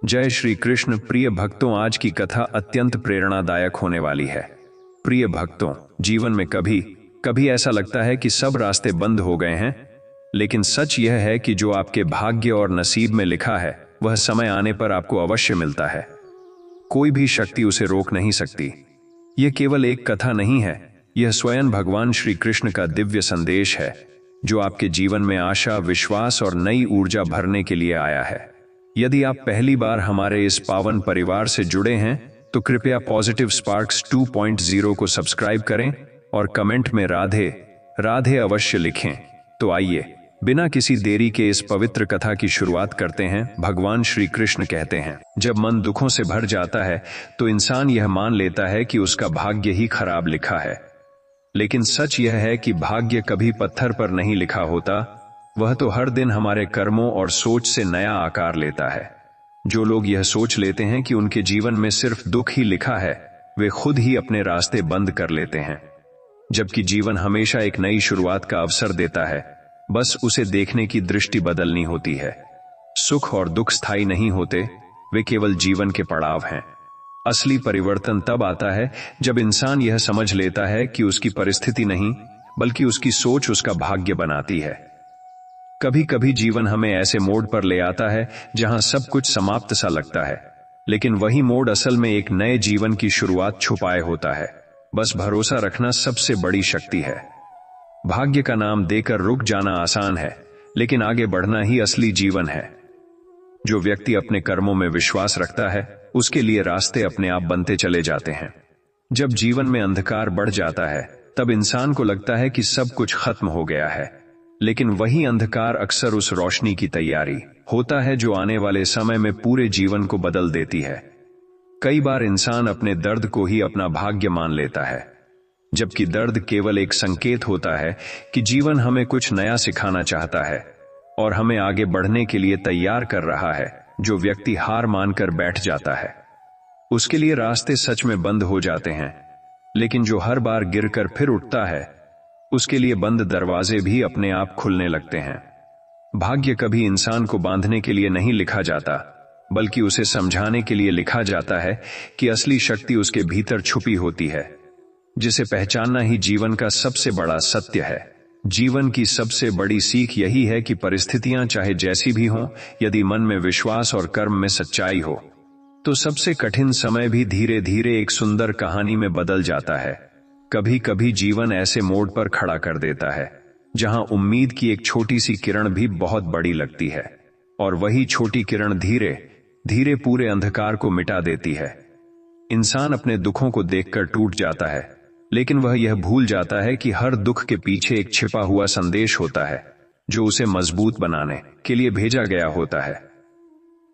जय श्री कृष्ण। प्रिय भक्तों, आज की कथा अत्यंत प्रेरणादायक होने वाली है। प्रिय भक्तों, जीवन में कभी कभी ऐसा लगता है कि सब रास्ते बंद हो गए हैं, लेकिन सच यह है कि जो आपके भाग्य और नसीब में लिखा है वह समय आने पर आपको अवश्य मिलता है। कोई भी शक्ति उसे रोक नहीं सकती। यह केवल एक कथा नहीं है, यह स्वयं भगवान श्री कृष्ण का दिव्य संदेश है, जो आपके जीवन में आशा, विश्वास और नई ऊर्जा भरने के लिए आया है। यदि आप पहली बार हमारे इस पावन परिवार से जुड़े हैं तो कृपया पॉजिटिव स्पार्क्स 2.0 को सब्सक्राइब करें और कमेंट में राधे राधे अवश्य लिखें। तो आइए, बिना किसी देरी के इस पवित्र कथा की शुरुआत करते हैं। भगवान श्री कृष्ण कहते हैं, जब मन दुखों से भर जाता है तो इंसान यह मान लेता है कि उसका भाग्य ही खराब लिखा है। लेकिन सच यह है कि भाग्य कभी पत्थर पर नहीं लिखा होता, वह तो हर दिन हमारे कर्मों और सोच से नया आकार लेता है। जो लोग यह सोच लेते हैं कि उनके जीवन में सिर्फ दुख ही लिखा है, वे खुद ही अपने रास्ते बंद कर लेते हैं। जबकि जीवन हमेशा एक नई शुरुआत का अवसर देता है, बस उसे देखने की दृष्टि बदलनी होती है। सुख और दुख स्थायी नहीं होते, वे केवल जीवन के पड़ाव हैं। असली परिवर्तन तब आता है जब इंसान यह समझ लेता है कि उसकी परिस्थिति नहीं, बल्कि उसकी सोच उसका भाग्य बनाती है। कभी कभी जीवन हमें ऐसे मोड़ पर ले आता है जहां सब कुछ समाप्त सा लगता है, लेकिन वही मोड़ असल में एक नए जीवन की शुरुआत छुपाए होता है। बस भरोसा रखना सबसे बड़ी शक्ति है। भाग्य का नाम देकर रुक जाना आसान है, लेकिन आगे बढ़ना ही असली जीवन है। जो व्यक्ति अपने कर्मों में विश्वास रखता है, उसके लिए रास्ते अपने आप बनते चले जाते हैं। जब जीवन में अंधकार बढ़ जाता है, तब इंसान को लगता है कि सब कुछ खत्म हो गया है, लेकिन वही अंधकार अक्सर उस रोशनी की तैयारी होता है जो आने वाले समय में पूरे जीवन को बदल देती है। कई बार इंसान अपने दर्द को ही अपना भाग्य मान लेता है, जबकि दर्द केवल एक संकेत होता है कि जीवन हमें कुछ नया सिखाना चाहता है और हमें आगे बढ़ने के लिए तैयार कर रहा है। जो व्यक्ति हार मानकर बैठ जाता है, उसके लिए रास्ते सच में बंद हो जाते हैं, लेकिन जो हर बार गिरकर फिर उठता है, उसके लिए बंद दरवाजे भी अपने आप खुलने लगते हैं। भाग्य कभी इंसान को बांधने के लिए नहीं लिखा जाता, बल्कि उसे समझाने के लिए लिखा जाता है कि असली शक्ति उसके भीतर छुपी होती है, जिसे पहचानना ही जीवन का सबसे बड़ा सत्य है। जीवन की सबसे बड़ी सीख यही है कि परिस्थितियां चाहे जैसी भी हों, यदि मन में विश्वास और कर्म में सच्चाई हो, तो सबसे कठिन समय भी धीरे धीरे एक सुंदर कहानी में बदल जाता है। कभी कभी जीवन ऐसे मोड़ पर खड़ा कर देता है जहां उम्मीद की एक छोटी सी किरण भी बहुत बड़ी लगती है, और वही छोटी किरण धीरे धीरे पूरे अंधकार को मिटा देती है। इंसान अपने दुखों को देखकर टूट जाता है, लेकिन वह यह भूल जाता है कि हर दुख के पीछे एक छिपा हुआ संदेश होता है, जो उसे मजबूत बनाने के लिए भेजा गया होता है।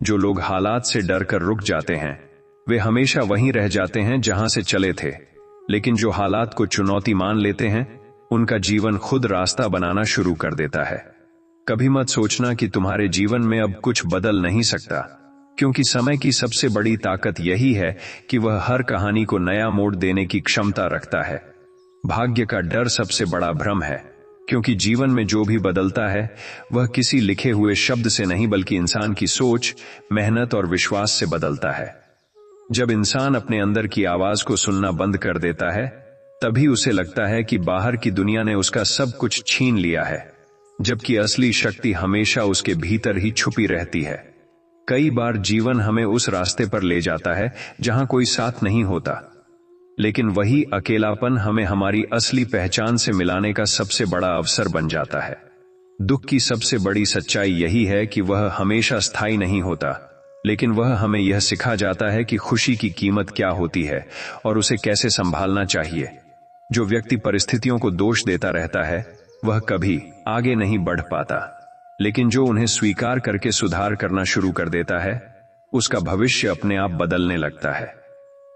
जो लोग हालात से डरकर रुक जाते हैं, वे हमेशा वहीं रह जाते हैं जहां से चले थे। लेकिन जो हालात को चुनौती मान लेते हैं, उनका जीवन खुद रास्ता बनाना शुरू कर देता है। कभी मत सोचना कि तुम्हारे जीवन में अब कुछ बदल नहीं सकता, क्योंकि समय की सबसे बड़ी ताकत यही है कि वह हर कहानी को नया मोड़ देने की क्षमता रखता है। भाग्य का डर सबसे बड़ा भ्रम है, क्योंकि जीवन में जो भी बदलता है वह किसी लिखे हुए शब्द से नहीं, बल्कि इंसान की सोच, मेहनत और विश्वास से बदलता है। जब इंसान अपने अंदर की आवाज को सुनना बंद कर देता है, तभी उसे लगता है कि बाहर की दुनिया ने उसका सब कुछ छीन लिया है, जबकि असली शक्ति हमेशा उसके भीतर ही छुपी रहती है। कई बार जीवन हमें उस रास्ते पर ले जाता है जहां कोई साथ नहीं होता, लेकिन वही अकेलापन हमें हमारी असली पहचान से मिलाने का सबसे बड़ा अवसर बन जाता है। दुख की सबसे बड़ी सच्चाई यही है कि वह हमेशा स्थायी नहीं होता, लेकिन वह हमें यह सिखा जाता है कि खुशी की कीमत क्या होती है और उसे कैसे संभालना चाहिए। जो व्यक्ति परिस्थितियों को दोष देता रहता है, वह कभी आगे नहीं बढ़ पाता, लेकिन जो उन्हें स्वीकार करके सुधार करना शुरू कर देता है, उसका भविष्य अपने आप बदलने लगता है।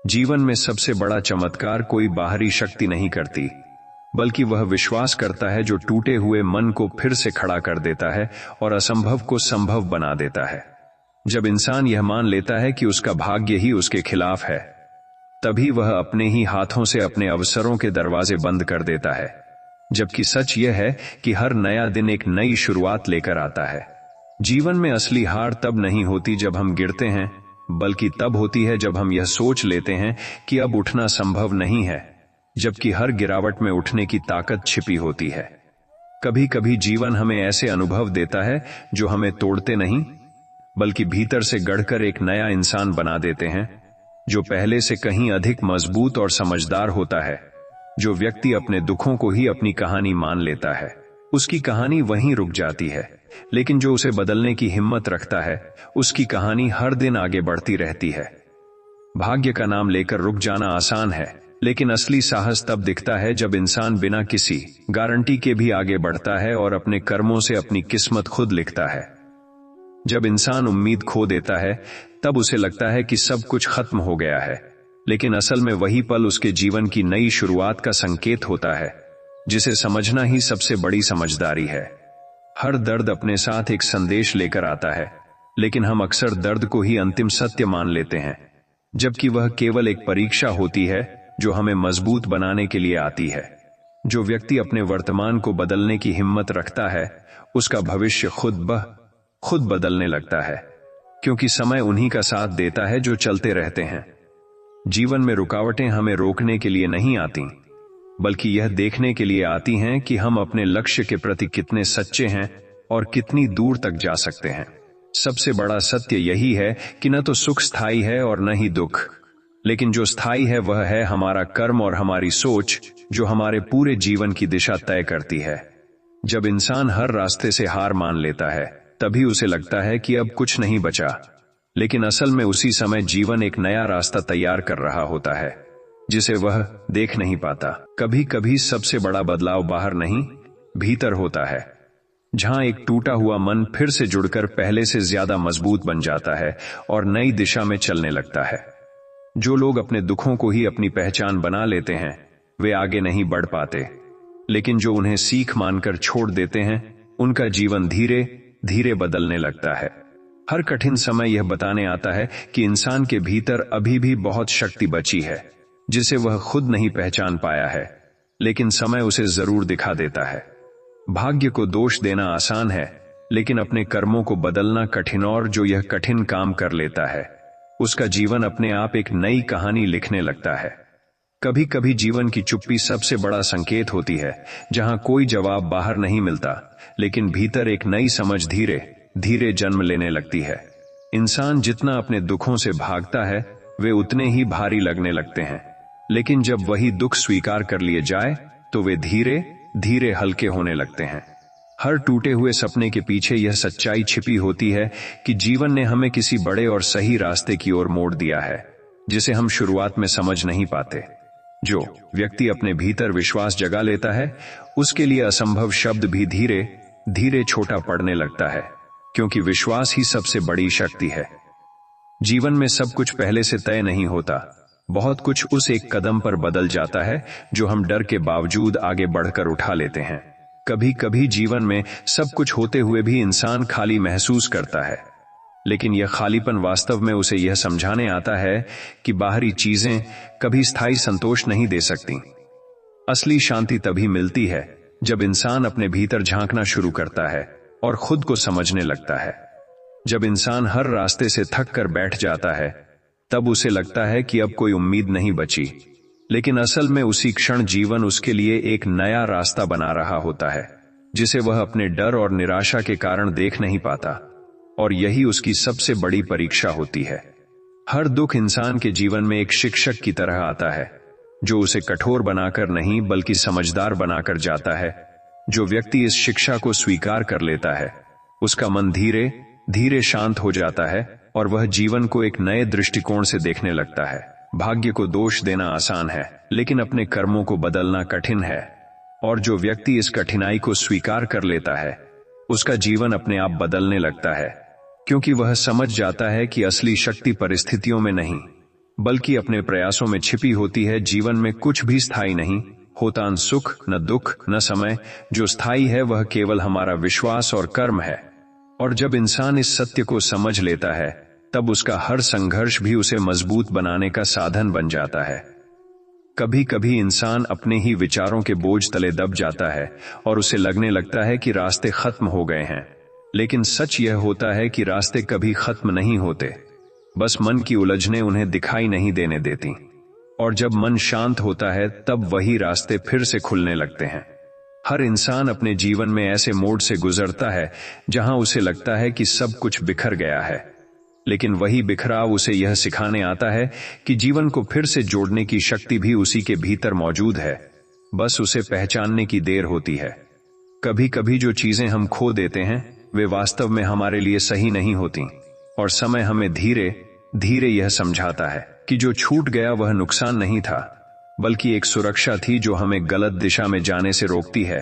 जीवन में सबसे बड़ा चमत्कार कोई बाहरी शक्ति नहीं करती, बल्कि वह विश्वास करता है जो टूटे हुए मन को फिर से खड़ा कर देता है और असंभव को संभव बना देता है। जब इंसान यह मान लेता है कि उसका भाग्य ही उसके खिलाफ है, तभी वह अपने ही हाथों से अपने अवसरों के दरवाजे बंद कर देता है। जबकि सच यह है कि हर नया दिन एक नई शुरुआत लेकर आता है। जीवन में असली हार तब नहीं होती जब हम गिरते हैं, बल्कि तब होती है जब हम यह सोच लेते हैं कि अब उठना संभव नहीं है, जबकि हर गिरावट में उठने की ताकत छिपी होती है। कभी कभी जीवन हमें ऐसे अनुभव देता है जो हमें तोड़ते नहीं, बल्कि भीतर से गढ़कर एक नया इंसान बना देते हैं, जो पहले से कहीं अधिक मजबूत और समझदार होता है। जो व्यक्ति अपने दुखों को ही अपनी कहानी मान लेता है, उसकी कहानी वहीं रुक जाती है, लेकिन जो उसे बदलने की हिम्मत रखता है, उसकी कहानी हर दिन आगे बढ़ती रहती है। भाग्य का नाम लेकर रुक जाना आसान है, लेकिन असली साहस तब दिखता है जब इंसान बिना किसी गारंटी के भी आगे बढ़ता है और अपने कर्मों से अपनी किस्मत खुद लिखता है। जब इंसान उम्मीद खो देता है, तब उसे लगता है कि सब कुछ खत्म हो गया है, लेकिन असल में वही पल उसके जीवन की नई शुरुआत का संकेत होता है, जिसे समझना ही सबसे बड़ी समझदारी है। हर दर्द अपने साथ एक संदेश लेकर आता है, लेकिन हम अक्सर दर्द को ही अंतिम सत्य मान लेते हैं, जबकि वह केवल एक परीक्षा होती है जो हमें मजबूत बनाने के लिए आती है। जो व्यक्ति अपने वर्तमान को बदलने की हिम्मत रखता है, उसका भविष्य खुद बदलने लगता है, क्योंकि समय उन्हीं का साथ देता है जो चलते रहते हैं। जीवन में रुकावटें हमें रोकने के लिए नहीं आती, बल्कि यह देखने के लिए आती हैं कि हम अपने लक्ष्य के प्रति कितने सच्चे हैं और कितनी दूर तक जा सकते हैं। सबसे बड़ा सत्य यही है कि न तो सुख स्थायी है और न ही दुख, लेकिन जो स्थायी है वह है हमारा कर्म और हमारी सोच, जो हमारे पूरे जीवन की दिशा तय करती है। जब इंसान हर रास्ते से हार मान लेता है, तभी उसे लगता है कि अब कुछ नहीं बचा, लेकिन असल में उसी समय जीवन एक नया रास्ता तैयार कर रहा होता है, जिसे वह देख नहीं पाता। कभी कभी सबसे बड़ा बदलाव बाहर नहीं, भीतर होता है, जहां एक टूटा हुआ मन फिर से जुड़कर पहले से ज्यादा मजबूत बन जाता है और नई दिशा में चलने लगता है। जो लोग अपने दुखों को ही अपनी पहचान बना लेते हैं, वे आगे नहीं बढ़ पाते, लेकिन जो उन्हें सीख मानकर छोड़ देते हैं, उनका जीवन धीरे धीरे बदलने लगता है। हर कठिन समय यह बताने आता है कि इंसान के भीतर अभी भी बहुत शक्ति बची है, जिसे वह खुद नहीं पहचान पाया है, लेकिन समय उसे जरूर दिखा देता है। भाग्य को दोष देना आसान है, लेकिन अपने कर्मों को बदलना कठिन, और जो यह कठिन काम कर लेता है, उसका जीवन अपने आप एक नई कहानी लिखने लगता है। कभी कभी जीवन की चुप्पी सबसे बड़ा संकेत होती है, जहां कोई जवाब बाहर नहीं मिलता, लेकिन भीतर एक नई समझ धीरे धीरे जन्म लेने लगती है। इंसान जितना अपने दुखों से भागता है, वे उतने ही भारी लगने लगते हैं, लेकिन जब वही दुख स्वीकार कर लिए जाए, तो वे धीरे धीरे हल्के होने लगते हैं। हर टूटे हुए सपने के पीछे यह सच्चाई छिपी होती है कि जीवन ने हमें किसी बड़े और सही रास्ते की ओर मोड़ दिया है, जिसे हम शुरुआत में समझ नहीं पाते। जो व्यक्ति अपने भीतर विश्वास जगा लेता है, उसके लिए असंभव शब्द भी धीरे धीरे छोटा पड़ने लगता है, क्योंकि विश्वास ही सबसे बड़ी शक्ति है। जीवन में सब कुछ पहले से तय नहीं होता, बहुत कुछ उस एक कदम पर बदल जाता है जो हम डर के बावजूद आगे बढ़कर उठा लेते हैं। कभी कभी जीवन में सब कुछ होते हुए भी इंसान खाली महसूस करता है, लेकिन यह खालीपन वास्तव में उसे यह समझाने आता है कि बाहरी चीजें कभी स्थायी संतोष नहीं दे सकती। असली शांति तभी मिलती है जब इंसान अपने भीतर झांकना शुरू करता है और खुद को समझने लगता है। जब इंसान हर रास्ते से थक कर बैठ जाता है, तब उसे लगता है कि अब कोई उम्मीद नहीं बची, लेकिन असल में उसी क्षण जीवन उसके लिए एक नया रास्ता बना रहा होता है, जिसे वह अपने डर और निराशा के कारण देख नहीं पाता। और यही उसकी सबसे बड़ी परीक्षा होती है। हर दुख इंसान के जीवन में एक शिक्षक की तरह आता है, जो उसे कठोर बनाकर नहीं बल्कि समझदार बनाकर जाता है। जो व्यक्ति इस शिक्षा को स्वीकार कर लेता है, उसका मन धीरे धीरे शांत हो जाता है और वह जीवन को एक नए दृष्टिकोण से देखने लगता है। भाग्य को दोष देना आसान है, लेकिन अपने कर्मों को बदलना कठिन है। और जो व्यक्ति इस कठिनाई को स्वीकार कर लेता है, उसका जीवन अपने आप बदलने लगता है, क्योंकि वह समझ जाता है कि असली शक्ति परिस्थितियों में नहीं, बल्कि अपने प्रयासों में छिपी होती है। जीवन में कुछ भी स्थायी नहीं होता, न सुख न दुख न समय। जो स्थायी है वह केवल हमारा विश्वास और कर्म है। और जब इंसान इस सत्य को समझ लेता है, तब उसका हर संघर्ष भी उसे मजबूत बनाने का साधन बन जाता है। कभी कभी इंसान अपने ही विचारों के बोझ तले दब जाता है और उसे लगने लगता है कि रास्ते खत्म हो गए हैं, लेकिन सच यह होता है कि रास्ते कभी खत्म नहीं होते, बस मन की उलझनें उन्हें दिखाई नहीं देने देती। और जब मन शांत होता है तब वही रास्ते फिर से खुलने लगते हैं। हर इंसान अपने जीवन में ऐसे मोड़ से गुजरता है जहां उसे लगता है कि सब कुछ बिखर गया है, लेकिन वही बिखराव उसे यह सिखाने आता है कि जीवन को फिर से जोड़ने की शक्ति भी उसी के भीतर मौजूद है, बस उसे पहचानने की देर होती है। कभी कभी जो चीजें हम खो देते हैं वे वास्तव में हमारे लिए सही नहीं होती, और समय हमें धीरे धीरे यह समझाता है कि जो छूट गया वह नुकसान नहीं था, बल्कि एक सुरक्षा थी जो हमें गलत दिशा में जाने से रोकती है।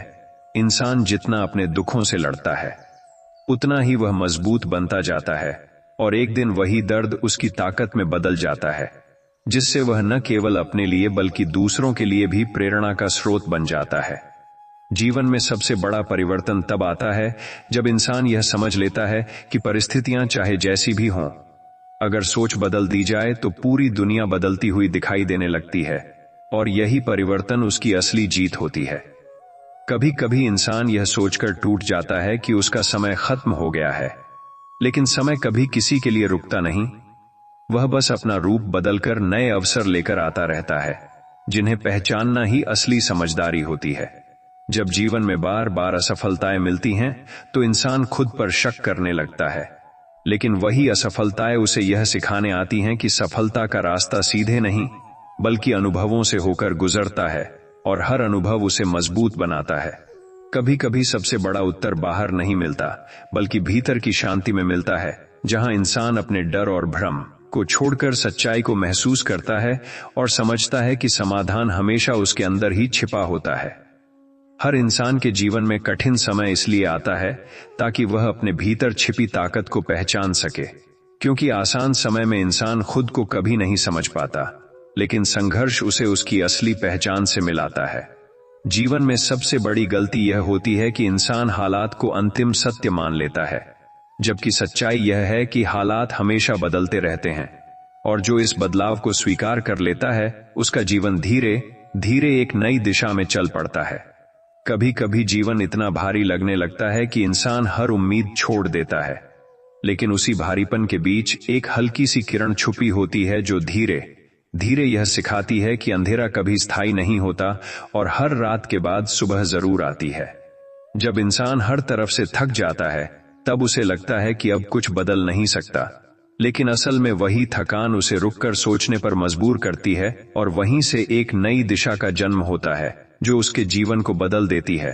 इंसान जितना अपने दुखों से लड़ता है उतना ही वह मजबूत बनता जाता है, और एक दिन वही दर्द उसकी ताकत में बदल जाता है, जिससे वह न केवल अपने लिए बल्कि दूसरों के लिए भी प्रेरणा का स्रोत बन जाता है। जीवन में सबसे बड़ा परिवर्तन तब आता है जब इंसान यह समझ लेता है कि परिस्थितियां चाहे जैसी भी हों, अगर सोच बदल दी जाए तो पूरी दुनिया बदलती हुई दिखाई देने लगती है, और यही परिवर्तन उसकी असली जीत होती है। कभी कभी इंसान यह सोचकर टूट जाता है कि उसका समय खत्म हो गया है, लेकिन समय कभी किसी के लिए रुकता नहीं। वह बस अपना रूप बदलकर नए अवसर लेकर आता रहता है, जिन्हें पहचानना ही असली समझदारी होती है। जब जीवन में बार बार असफलताएं मिलती हैं तो इंसान खुद पर शक करने लगता है, लेकिन वही असफलताएं उसे यह सिखाने आती हैं कि सफलता का रास्ता सीधे नहीं बल्कि अनुभवों से होकर गुजरता है, और हर अनुभव उसे मजबूत बनाता है। कभी कभी सबसे बड़ा उत्तर बाहर नहीं मिलता बल्कि भीतर की शांति में मिलता है, जहां इंसान अपने डर और भ्रम को छोड़कर सच्चाई को महसूस करता है और समझता है कि समाधान हमेशा उसके अंदर ही छिपा होता है। हर इंसान के जीवन में कठिन समय इसलिए आता है ताकि वह अपने भीतर छिपी ताकत को पहचान सके, क्योंकि आसान समय में इंसान खुद को कभी नहीं समझ पाता, लेकिन संघर्ष उसे उसकी असली पहचान से मिलाता है। जीवन में सबसे बड़ी गलती यह होती है कि इंसान हालात को अंतिम सत्य मान लेता है, जबकि सच्चाई यह है कि हालात हमेशा बदलते रहते हैं, और जो इस बदलाव को स्वीकार कर लेता है उसका जीवन धीरे धीरे एक नई दिशा में चल पड़ता है। कभी कभी जीवन इतना भारी लगने लगता है कि इंसान हर उम्मीद छोड़ देता है, लेकिन उसी भारीपन के बीच एक हल्की सी किरण छुपी होती है जो धीरे धीरे यह सिखाती है कि अंधेरा कभी स्थायी नहीं होता और हर रात के बाद सुबह जरूर आती है। जब इंसान हर तरफ से थक जाता है तब उसे लगता है कि अब कुछ बदल नहीं सकता, लेकिन असल में वही थकान उसे रुककर सोचने पर मजबूर करती है, और वहीं से एक नई दिशा का जन्म होता है जो उसके जीवन को बदल देती है।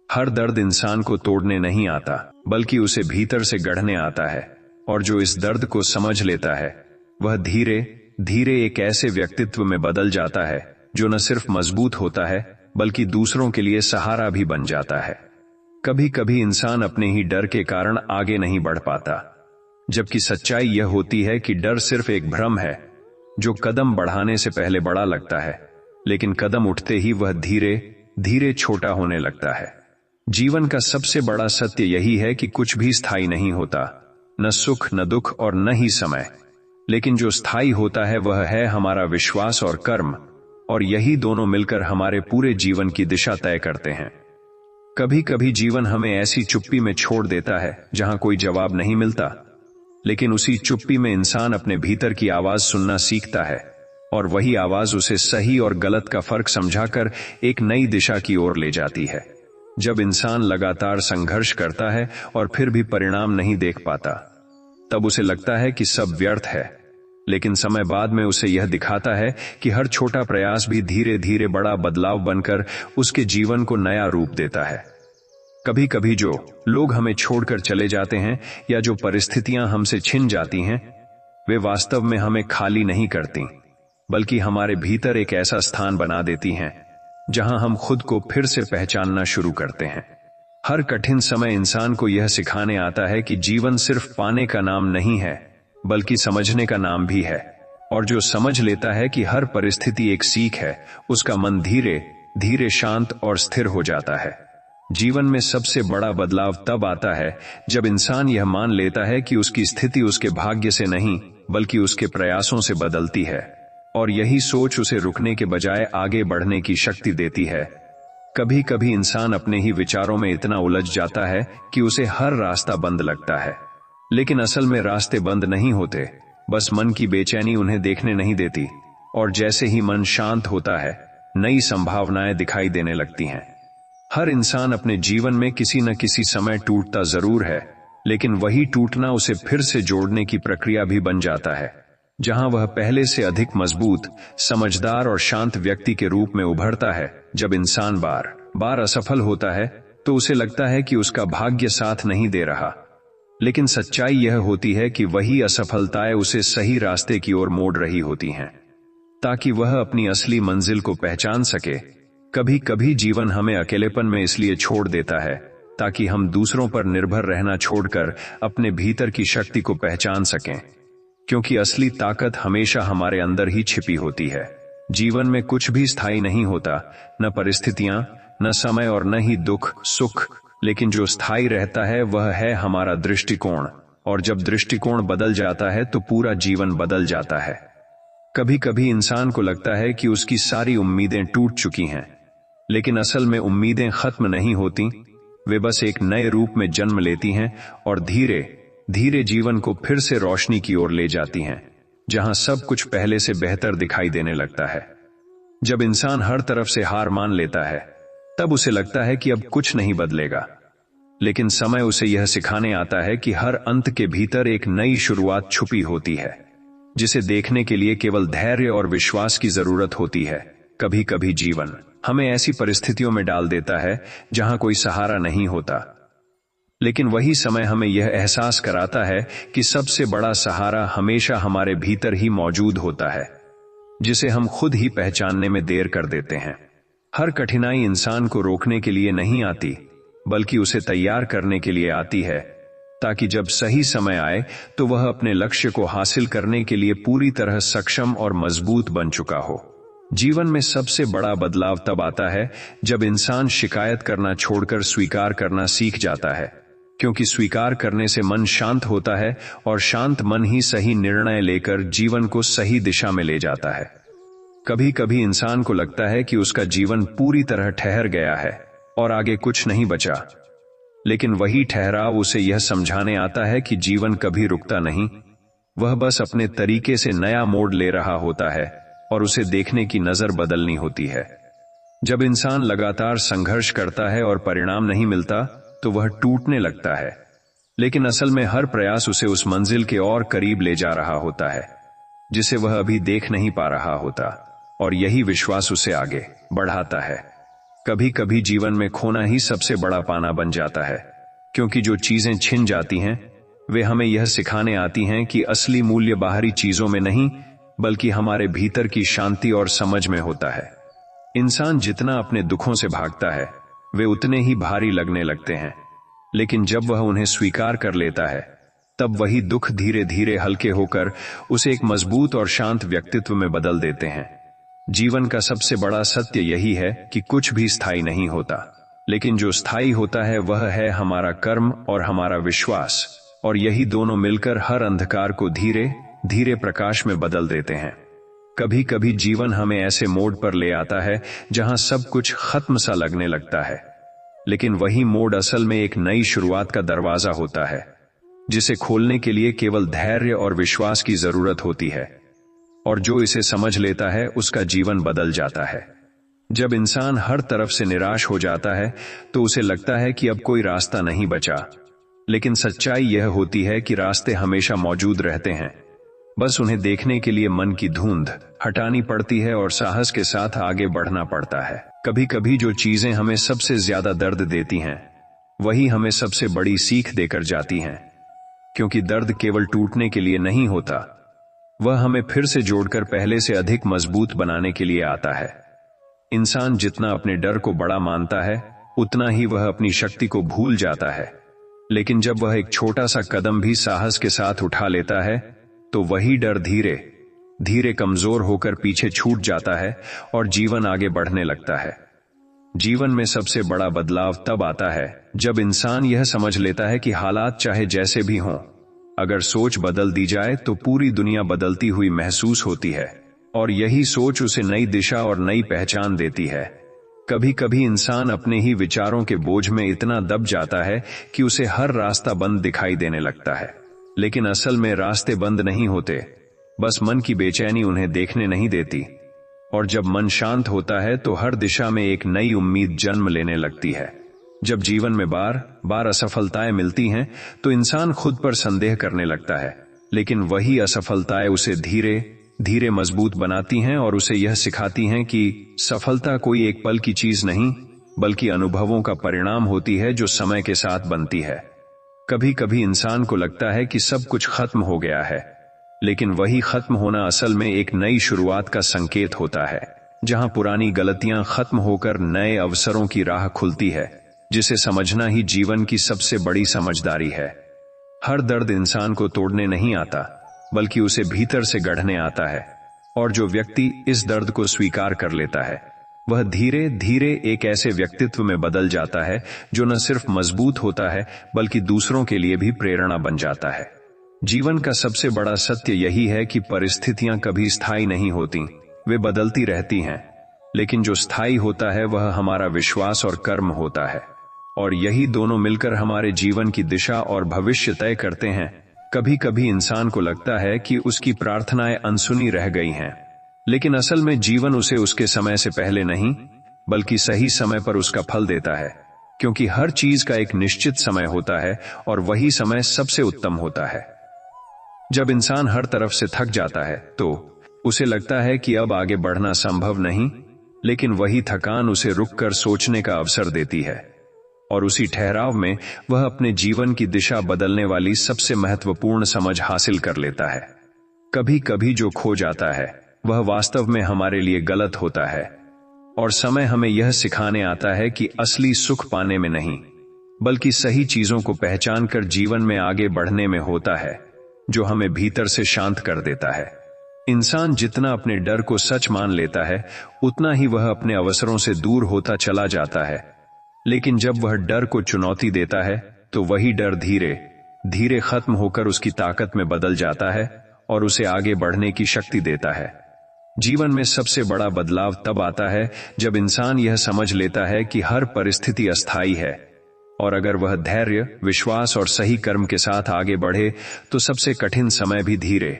हर दर्द इंसान को तोड़ने नहीं आता बल्कि उसे भीतर से गढ़ने आता है, और जो इस दर्द को समझ लेता है वह धीरे धीरे एक ऐसे व्यक्तित्व में बदल जाता है जो न सिर्फ मजबूत होता है बल्कि दूसरों के लिए सहारा भी बन जाता है। कभी कभी इंसान अपने ही डर के कारण आगे नहीं बढ़ पाता, जबकि सच्चाई यह होती है कि डर सिर्फ एक भ्रम है जो कदम बढ़ाने से पहले बड़ा लगता है, लेकिन कदम उठते ही वह धीरे धीरे छोटा होने लगता है। जीवन का सबसे बड़ा सत्य यही है कि कुछ भी स्थायी नहीं होता, न सुख न दुख और न ही समय, लेकिन जो स्थायी होता है वह है हमारा विश्वास और कर्म, और यही दोनों मिलकर हमारे पूरे जीवन की दिशा तय करते हैं। कभी कभी जीवन हमें ऐसी चुप्पी में छोड़ देता है जहां कोई जवाब नहीं मिलता, लेकिन उसी चुप्पी में इंसान अपने भीतर की आवाज सुनना सीखता है, और वही आवाज उसे सही और गलत का फर्क समझाकर एक नई दिशा की ओर ले जाती है। जब इंसान लगातार संघर्ष करता है और फिर भी परिणाम नहीं देख पाता, तब उसे लगता है कि सब व्यर्थ है, लेकिन समय बाद में उसे यह दिखाता है कि हर छोटा प्रयास भी धीरे धीरे बड़ा बदलाव बनकर उसके जीवन को नया रूप देता है। कभी कभी जो लोग हमें छोड़कर चले जाते हैं या जो परिस्थितियां हमसे छिन जाती हैं, वे वास्तव में हमें खाली नहीं करती, बल्कि हमारे भीतर एक ऐसा स्थान बना देती हैं जहां हम खुद को फिर से पहचानना शुरू करते हैं। हर कठिन समय इंसान को यह सिखाने आता है कि जीवन सिर्फ पाने का नाम नहीं है बल्कि समझने का नाम भी है, और जो समझ लेता है कि हर परिस्थिति एक सीख है, उसका मन धीरे धीरे शांत और स्थिर हो जाता है। जीवन में सबसे बड़ा बदलाव तब आता है जब इंसान यह मान लेता है कि उसकी स्थिति उसके भाग्य से नहीं बल्कि उसके प्रयासों से बदलती है, और यही सोच उसे रुकने के बजाय आगे बढ़ने की शक्ति देती है। कभी कभी इंसान अपने ही विचारों में इतना उलझ जाता है कि उसे हर रास्ता बंद लगता है, लेकिन असल में रास्ते बंद नहीं होते, बस मन की बेचैनी उन्हें देखने नहीं देती। और जैसे ही मन शांत होता है, नई संभावनाएं दिखाई देने लगती हैं। हर इंसान अपने जीवन में किसी न किसी समय टूटता जरूर है, लेकिन वही टूटना उसे फिर से जोड़ने की प्रक्रिया भी बन जाता है, जहां वह पहले से अधिक मजबूत, समझदार और शांत व्यक्ति के रूप में उभरता है। जब इंसान बार बार असफल होता है तो उसे लगता है कि उसका भाग्य साथ नहीं दे रहा, लेकिन सच्चाई यह होती है कि वही असफलताएं उसे सही रास्ते की ओर मोड़ रही होती हैं, ताकि वह अपनी असली मंजिल को पहचान सके। कभी कभी जीवन हमें अकेलेपन में इसलिए छोड़ देता है ताकि हम दूसरों पर निर्भर रहना छोड़कर अपने भीतर की शक्ति को पहचान सकें, क्योंकि असली ताकत हमेशा हमारे अंदर ही छिपी होती है। जीवन में कुछ भी स्थायी नहीं होता, न परिस्थितियां, न समय और न ही दुख सुख, लेकिन जो स्थायी रहता है वह है हमारा दृष्टिकोण। और जब दृष्टिकोण बदल जाता है तो पूरा जीवन बदल जाता है। कभी कभी इंसान को लगता है कि उसकी सारी उम्मीदें टूट चुकी हैं, लेकिन असल में उम्मीदें खत्म नहीं होती, वे बस एक नए रूप में जन्म लेती हैं और धीरे धीरे जीवन को फिर से रोशनी की ओर ले जाती हैं, जहां सब कुछ पहले से बेहतर दिखाई देने लगता है। जब इंसान हर तरफ से हार मान लेता है, तब उसे लगता है कि अब कुछ नहीं बदलेगा, लेकिन समय उसे यह सिखाने आता है कि हर अंत के भीतर एक नई शुरुआत छुपी होती है, जिसे देखने के लिए केवल धैर्य और विश्वास की जरूरत होती है। कभी कभी जीवन हमें ऐसी परिस्थितियों में डाल देता है जहां कोई सहारा नहीं होता, लेकिन वही समय हमें यह एहसास कराता है कि सबसे बड़ा सहारा हमेशा हमारे भीतर ही मौजूद होता है, जिसे हम खुद ही पहचानने में देर कर देते हैं। हर कठिनाई इंसान को रोकने के लिए नहीं आती, बल्कि उसे तैयार करने के लिए आती है, ताकि जब सही समय आए तो वह अपने लक्ष्य को हासिल करने के लिए पूरी तरह सक्षम और मजबूत बन चुका हो। जीवन में सबसे बड़ा बदलाव तब आता है जब इंसान शिकायत करना छोड़कर स्वीकार करना सीख जाता है, क्योंकि स्वीकार करने से मन शांत होता है और शांत मन ही सही निर्णय लेकर जीवन को सही दिशा में ले जाता है। कभी कभी इंसान को लगता है कि उसका जीवन पूरी तरह ठहर गया है और आगे कुछ नहीं बचा, लेकिन वही ठहराव उसे यह समझाने आता है कि जीवन कभी रुकता नहीं, वह बस अपने तरीके से नया मोड़ ले रहा होता है और उसे देखने की नजर बदलनी होती है। जब इंसान लगातार संघर्ष करता है और परिणाम नहीं मिलता तो वह टूटने लगता है, लेकिन असल में हर प्रयास उसे उस मंजिल के और करीब ले जा रहा होता है जिसे वह अभी देख नहीं पा रहा होता, और यही विश्वास उसे आगे बढ़ाता है। कभी कभी जीवन में खोना ही सबसे बड़ा पाना बन जाता है, क्योंकि जो चीजें छिन जाती हैं वे हमें यह सिखाने आती हैं कि असली मूल्य बाहरी चीजों में नहीं, बल्कि हमारे भीतर की शांति और समझ में होता है। इंसान जितना अपने दुखों से भागता है वे उतने ही भारी लगने लगते हैं, लेकिन जब वह उन्हें स्वीकार कर लेता है तब वही दुख धीरे धीरे हल्के होकर उसे एक मजबूत और शांत व्यक्तित्व में बदल देते हैं। जीवन का सबसे बड़ा सत्य यही है कि कुछ भी स्थायी नहीं होता, लेकिन जो स्थायी होता है वह है हमारा कर्म और हमारा विश्वास, और यही दोनों मिलकर हर अंधकार को धीरे धीरे प्रकाश में बदल देते हैं। कभी कभी जीवन हमें ऐसे मोड़ पर ले आता है जहां सब कुछ खत्म सा लगने लगता है, लेकिन वही मोड़ असल में एक नई शुरुआत का दरवाजा होता है, जिसे खोलने के लिए केवल धैर्य और विश्वास की जरूरत होती है, और जो इसे समझ लेता है उसका जीवन बदल जाता है। जब इंसान हर तरफ से निराश हो जाता है तो उसे लगता है कि अब कोई रास्ता नहीं बचा, लेकिन सच्चाई यह होती है कि रास्ते हमेशा मौजूद रहते हैं, बस उन्हें देखने के लिए मन की धुंध हटानी पड़ती है और साहस के साथ आगे बढ़ना पड़ता है। कभी कभी जो चीजें हमें सबसे ज्यादा दर्द देती हैं वही हमें सबसे बड़ी सीख देकर जाती हैं, क्योंकि दर्द केवल टूटने के लिए नहीं होता, वह हमें फिर से जोड़कर पहले से अधिक मजबूत बनाने के लिए आता है। इंसान जितना अपने डर को बड़ा मानता है उतना ही वह अपनी शक्ति को भूल जाता है, लेकिन जब वह एक छोटा सा कदम भी साहस के साथ उठा लेता है तो वही डर धीरे धीरे कमजोर होकर पीछे छूट जाता है और जीवन आगे बढ़ने लगता है। जीवन में सबसे बड़ा बदलाव तब आता है जब इंसान यह समझ लेता है कि हालात चाहे जैसे भी हों, अगर सोच बदल दी जाए तो पूरी दुनिया बदलती हुई महसूस होती है, और यही सोच उसे नई दिशा और नई पहचान देती है। कभी कभी इंसान अपने ही विचारों के बोझ में इतना दब जाता है कि उसे हर रास्ता बंद दिखाई देने लगता है, लेकिन असल में रास्ते बंद नहीं होते, बस मन की बेचैनी उन्हें देखने नहीं देती। और जब मन शांत होता है तो हर दिशा में एक नई उम्मीद जन्म लेने लगती है। जब जीवन में बार बार असफलताएं मिलती हैं तो इंसान खुद पर संदेह करने लगता है, लेकिन वही असफलताएं उसे धीरे धीरे मजबूत बनाती हैं और उसे यह सिखाती हैं कि सफलता कोई एक पल की चीज नहीं, बल्कि अनुभवों का परिणाम होती है जो समय के साथ बनती है। कभी कभी इंसान को लगता है कि सब कुछ खत्म हो गया है, लेकिन वही खत्म होना असल में एक नई शुरुआत का संकेत होता है, जहां पुरानी गलतियां खत्म होकर नए अवसरों की राह खुलती है, जिसे समझना ही जीवन की सबसे बड़ी समझदारी है। हर दर्द इंसान को तोड़ने नहीं आता, बल्कि उसे भीतर से गढ़ने आता है, और जो व्यक्ति इस दर्द को स्वीकार कर लेता है वह धीरे धीरे एक ऐसे व्यक्तित्व में बदल जाता है जो न सिर्फ मजबूत होता है बल्कि दूसरों के लिए भी प्रेरणा बन जाता है। जीवन का सबसे बड़ा सत्य यही है कि परिस्थितियां कभी स्थायी नहीं होती, वे बदलती रहती हैं, लेकिन जो स्थायी होता है वह हमारा विश्वास और कर्म होता है, और यही दोनों मिलकर हमारे जीवन की दिशा और भविष्य तय करते हैं। कभी कभी इंसान को लगता है कि उसकी प्रार्थनाएं अनसुनी रह गई हैं, लेकिन असल में जीवन उसे उसके समय से पहले नहीं, बल्कि सही समय पर उसका फल देता है, क्योंकि हर चीज का एक निश्चित समय होता है और वही समय सबसे उत्तम होता है। जब इंसान हर तरफ से थक जाता है तो उसे लगता है कि अब आगे बढ़ना संभव नहीं, लेकिन वही थकान उसे रुककर सोचने का अवसर देती है, और उसी ठहराव में वह अपने जीवन की दिशा बदलने वाली सबसे महत्वपूर्ण समझ हासिल कर लेता है। कभी कभी जो खो जाता है वह वास्तव में हमारे लिए गलत होता है, और समय हमें यह सिखाने आता है कि असली सुख पाने में नहीं, बल्कि सही चीजों को पहचान कर जीवन में आगे बढ़ने में होता है, जो हमें भीतर से शांत कर देता है। इंसान जितना अपने डर को सच मान लेता है, उतना ही वह अपने अवसरों से दूर होता चला जाता है, लेकिन जब वह डर को चुनौती देता है तो वही डर धीरे धीरे खत्म होकर उसकी ताकत में बदल जाता है और उसे आगे बढ़ने की शक्ति देता है। जीवन में सबसे बड़ा बदलाव तब आता है जब इंसान यह समझ लेता है कि हर परिस्थिति अस्थायी है, और अगर वह धैर्य, विश्वास और सही कर्म के साथ आगे बढ़े तो सबसे कठिन समय भी धीरे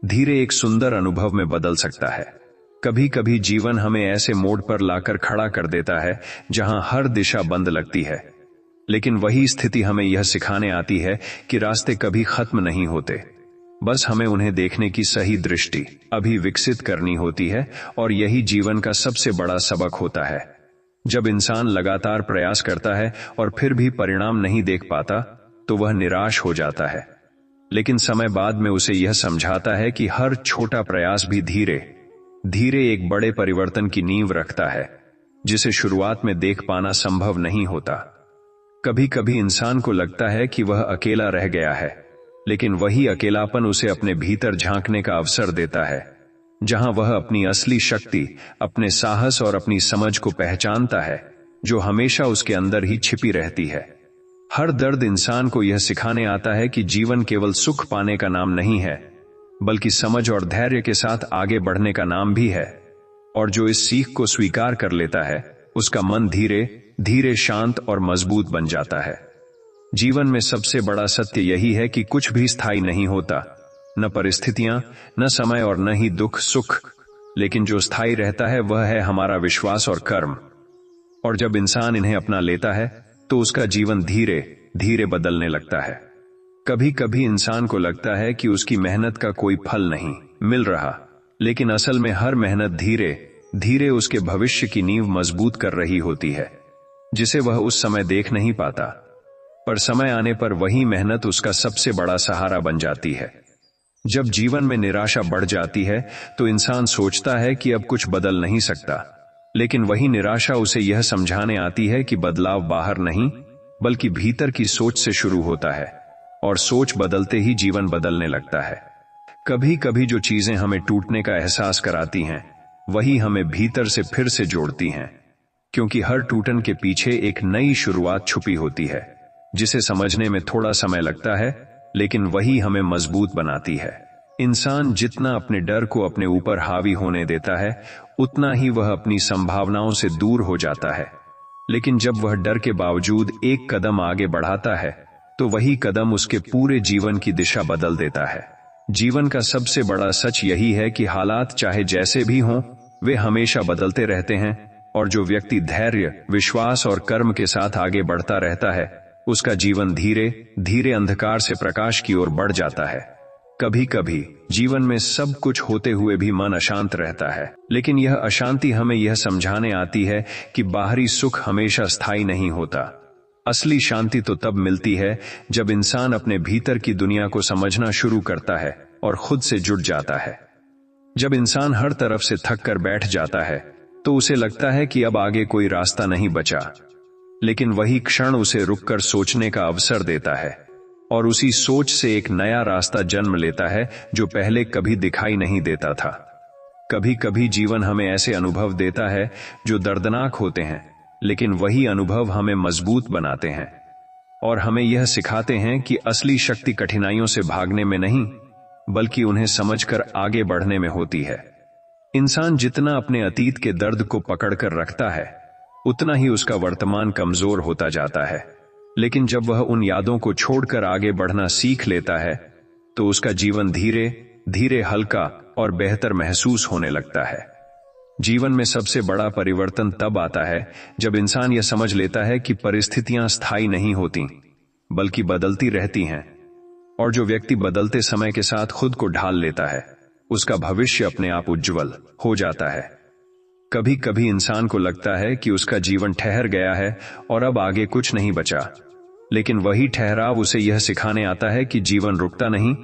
धीरे एक सुंदर अनुभव में बदल सकता है। कभी कभी जीवन हमें ऐसे मोड़ पर लाकर खड़ा कर देता है जहां हर दिशा बंद लगती है, लेकिन वही स्थिति हमें यह सिखाने आती है कि रास्ते कभी खत्म नहीं होते, बस हमें उन्हें देखने की सही दृष्टि अभी विकसित करनी होती है, और यही जीवन का सबसे बड़ा सबक होता है। जब इंसान लगातार प्रयास करता है और फिर भी परिणाम नहीं देख पाता तो वह निराश हो जाता है, लेकिन समय बाद में उसे यह समझाता है कि हर छोटा प्रयास भी धीरे धीरे एक बड़े परिवर्तन की नींव रखता है, जिसे शुरुआत में देख पाना संभव नहीं होता। कभी कभी इंसान को लगता है कि वह अकेला रह गया है, लेकिन वही अकेलापन उसे अपने भीतर झांकने का अवसर देता है, जहां वह अपनी असली शक्ति, अपने साहस और अपनी समझ को पहचानता है, जो हमेशा उसके अंदर ही छिपी रहती है। हर दर्द इंसान को यह सिखाने आता है कि जीवन केवल सुख पाने का नाम नहीं है, बल्कि समझ और धैर्य के साथ आगे बढ़ने का नाम भी है, और जो इस सीख को स्वीकार कर लेता है उसका मन धीरे धीरे शांत और मजबूत बन जाता है। जीवन में सबसे बड़ा सत्य यही है कि कुछ भी स्थायी नहीं होता, न परिस्थितियां, न समय और न ही दुख सुख, लेकिन जो स्थायी रहता है वह है हमारा विश्वास और कर्म, और जब इंसान इन्हें अपना लेता है तो उसका जीवन धीरे धीरे बदलने लगता है। कभी कभी इंसान को लगता है कि उसकी मेहनत का कोई फल नहीं मिल रहा, लेकिन असल में हर मेहनत धीरे धीरे उसके भविष्य की नींव मजबूत कर रही होती है, जिसे वह उस समय देख नहीं पाता, पर समय आने पर वही मेहनत उसका सबसे बड़ा सहारा बन जाती है। जब जीवन में निराशा बढ़ जाती है तो इंसान सोचता है कि अब कुछ बदल नहीं सकता, लेकिन वही निराशा उसे यह समझाने आती है कि बदलाव बाहर नहीं बल्कि भीतर की सोच से शुरू होता है, और सोच बदलते ही जीवन बदलने लगता है। कभी कभी जो चीजें हमें टूटने का एहसास कराती हैं वही हमें भीतर से फिर से जोड़ती हैं, क्योंकि हर टूटन के पीछे एक नई शुरुआत छुपी होती है, जिसे समझने में थोड़ा समय लगता है, लेकिन वही हमें मजबूत बनाती है। इंसान जितना अपने डर को अपने ऊपर हावी होने देता है, उतना ही वह अपनी संभावनाओं से दूर हो जाता है। लेकिन जब वह डर के बावजूद एक कदम आगे बढ़ाता है, तो वही कदम उसके पूरे जीवन की दिशा बदल देता है। जीवन का सबसे बड़ा सच यही है कि हालात चाहे जैसे भी हों, वे हमेशा बदलते रहते हैं, और जो व्यक्ति धैर्य, विश्वास और कर्म के साथ आगे बढ़ता रहता है, उसका जीवन धीरे धीरे अंधकार से प्रकाश की ओर बढ़ जाता है। कभी कभी जीवन में सब कुछ होते हुए भी मन अशांत रहता है, लेकिन यह अशांति हमें यह समझाने आती है कि बाहरी सुख हमेशा स्थायी नहीं होता। असली शांति तो तब मिलती है जब इंसान अपने भीतर की दुनिया को समझना शुरू करता है और खुद से जुड़ जाता है। जब इंसान हर तरफ से थक कर बैठ जाता है, तो उसे लगता है कि अब आगे कोई रास्ता नहीं बचा, लेकिन वही क्षण उसे रुककर सोचने का अवसर देता है, और उसी सोच से एक नया रास्ता जन्म लेता है जो पहले कभी दिखाई नहीं देता था। कभी कभी जीवन हमें ऐसे अनुभव देता है जो दर्दनाक होते हैं, लेकिन वही अनुभव हमें मजबूत बनाते हैं और हमें यह सिखाते हैं कि असली शक्ति कठिनाइयों से भागने में नहीं, बल्कि उन्हें समझकर आगे बढ़ने में होती है। इंसान जितना अपने अतीत के दर्द को पकड़कर रखता है, उतना ही उसका वर्तमान कमजोर होता जाता है। लेकिन जब वह उन यादों को छोड़कर आगे बढ़ना सीख लेता है, तो उसका जीवन धीरे धीरे हल्का और बेहतर महसूस होने लगता है। जीवन में सबसे बड़ा परिवर्तन तब आता है जब इंसान यह समझ लेता है कि परिस्थितियां स्थायी नहीं होती, बल्कि बदलती रहती हैं, और जो व्यक्ति बदलते समय के साथ खुद को ढाल लेता है, उसका भविष्य अपने आप उज्जवल हो जाता है। कभी कभी इंसान को लगता है कि उसका जीवन ठहर गया है और अब आगे कुछ नहीं बचा, लेकिन वही ठहराव उसे यह सिखाने आता है कि जीवन रुकता नहीं,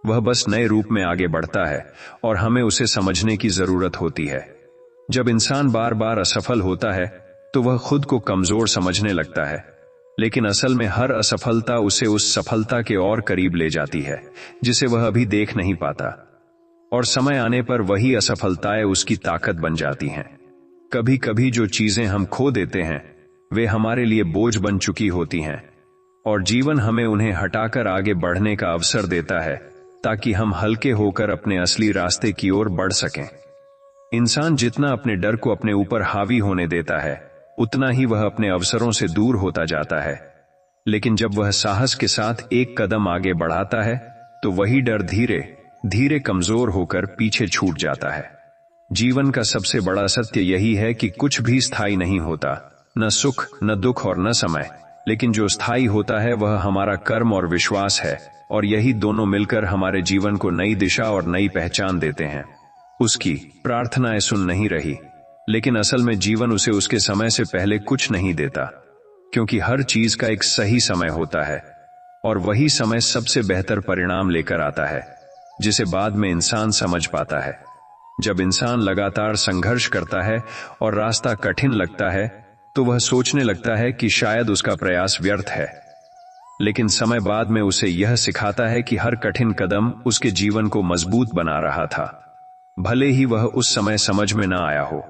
वह बस नए रूप में आगे बढ़ता है, और हमें उसे समझने की जरूरत होती है। जब इंसान बार बार असफल होता है, तो वह खुद को कमजोर समझने लगता है, लेकिन असल में हर असफलता उसे उस सफलता के और करीब ले जाती है जिसे वह अभी देख नहीं पाता, और समय आने पर वही असफलताएं उसकी ताकत बन जाती हैं। कभी कभी जो चीजें हम खो देते हैं, वे हमारे लिए बोझ बन चुकी होती हैं, और जीवन हमें उन्हें हटाकर आगे बढ़ने का अवसर देता है, ताकि हम हल्के होकर अपने असली रास्ते की ओर बढ़ सकें। इंसान जितना अपने डर को अपने ऊपर हावी होने देता है, उतना ही वह अपने अवसरों से दूर होता जाता है। लेकिन जब वह साहस के साथ एक कदम आगे बढ़ाता है, तो वही डर धीरे धीरे कमजोर होकर पीछे छूट जाता है। जीवन का सबसे बड़ा सत्य यही है कि कुछ भी स्थायी नहीं होता, न सुख, न दुख और न समय। लेकिन जो स्थायी होता है वह हमारा कर्म और विश्वास है, और यही दोनों मिलकर हमारे जीवन को नई दिशा और नई पहचान देते हैं। उसकी प्रार्थनाएं सुन नहीं रही, लेकिन असल में जीवन उसे उसके समय से पहले कुछ नहीं देता, क्योंकि हर चीज का एक सही समय होता है, और वही समय सबसे बेहतर परिणाम लेकर आता है, जिसे बाद में इंसान समझ पाता है। जब इंसान लगातार संघर्ष करता है और रास्ता कठिन लगता है, तो वह सोचने लगता है कि शायद उसका प्रयास व्यर्थ है, लेकिन समय बाद में उसे यह सिखाता है कि हर कठिन कदम उसके जीवन को मजबूत बना रहा था, भले ही वह उस समय समझ में न आया हो।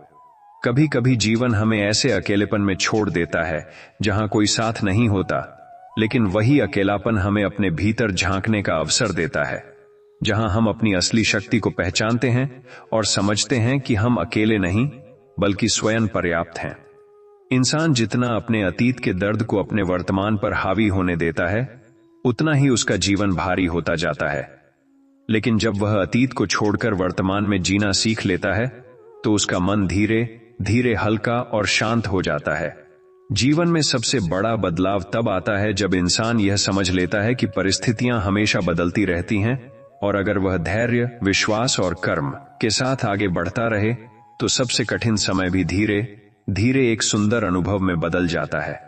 कभी कभी जीवन हमें ऐसे अकेलेपन में छोड़ देता है जहां कोई साथ नहीं होता, लेकिन वही अकेलापन हमें अपने भीतर झांकने का अवसर देता है, जहां हम अपनी असली शक्ति को पहचानते हैं और समझते हैं कि हम अकेले नहीं, बल्कि स्वयं पर्याप्त हैं। इंसान जितना अपने अतीत के दर्द को अपने वर्तमान पर हावी होने देता है, उतना ही उसका जीवन भारी होता जाता है। लेकिन जब वह अतीत को छोड़कर वर्तमान में जीना सीख लेता है, तो उसका मन धीरे धीरे हल्का और शांत हो जाता है। जीवन में सबसे बड़ा बदलाव तब आता है जब इंसान यह समझ लेता है कि परिस्थितियां हमेशा बदलती रहती हैं, और अगर वह धैर्य, विश्वास और कर्म के साथ आगे बढ़ता रहे, तो सबसे कठिन समय भी धीरे धीरे एक सुंदर अनुभव में बदल जाता है।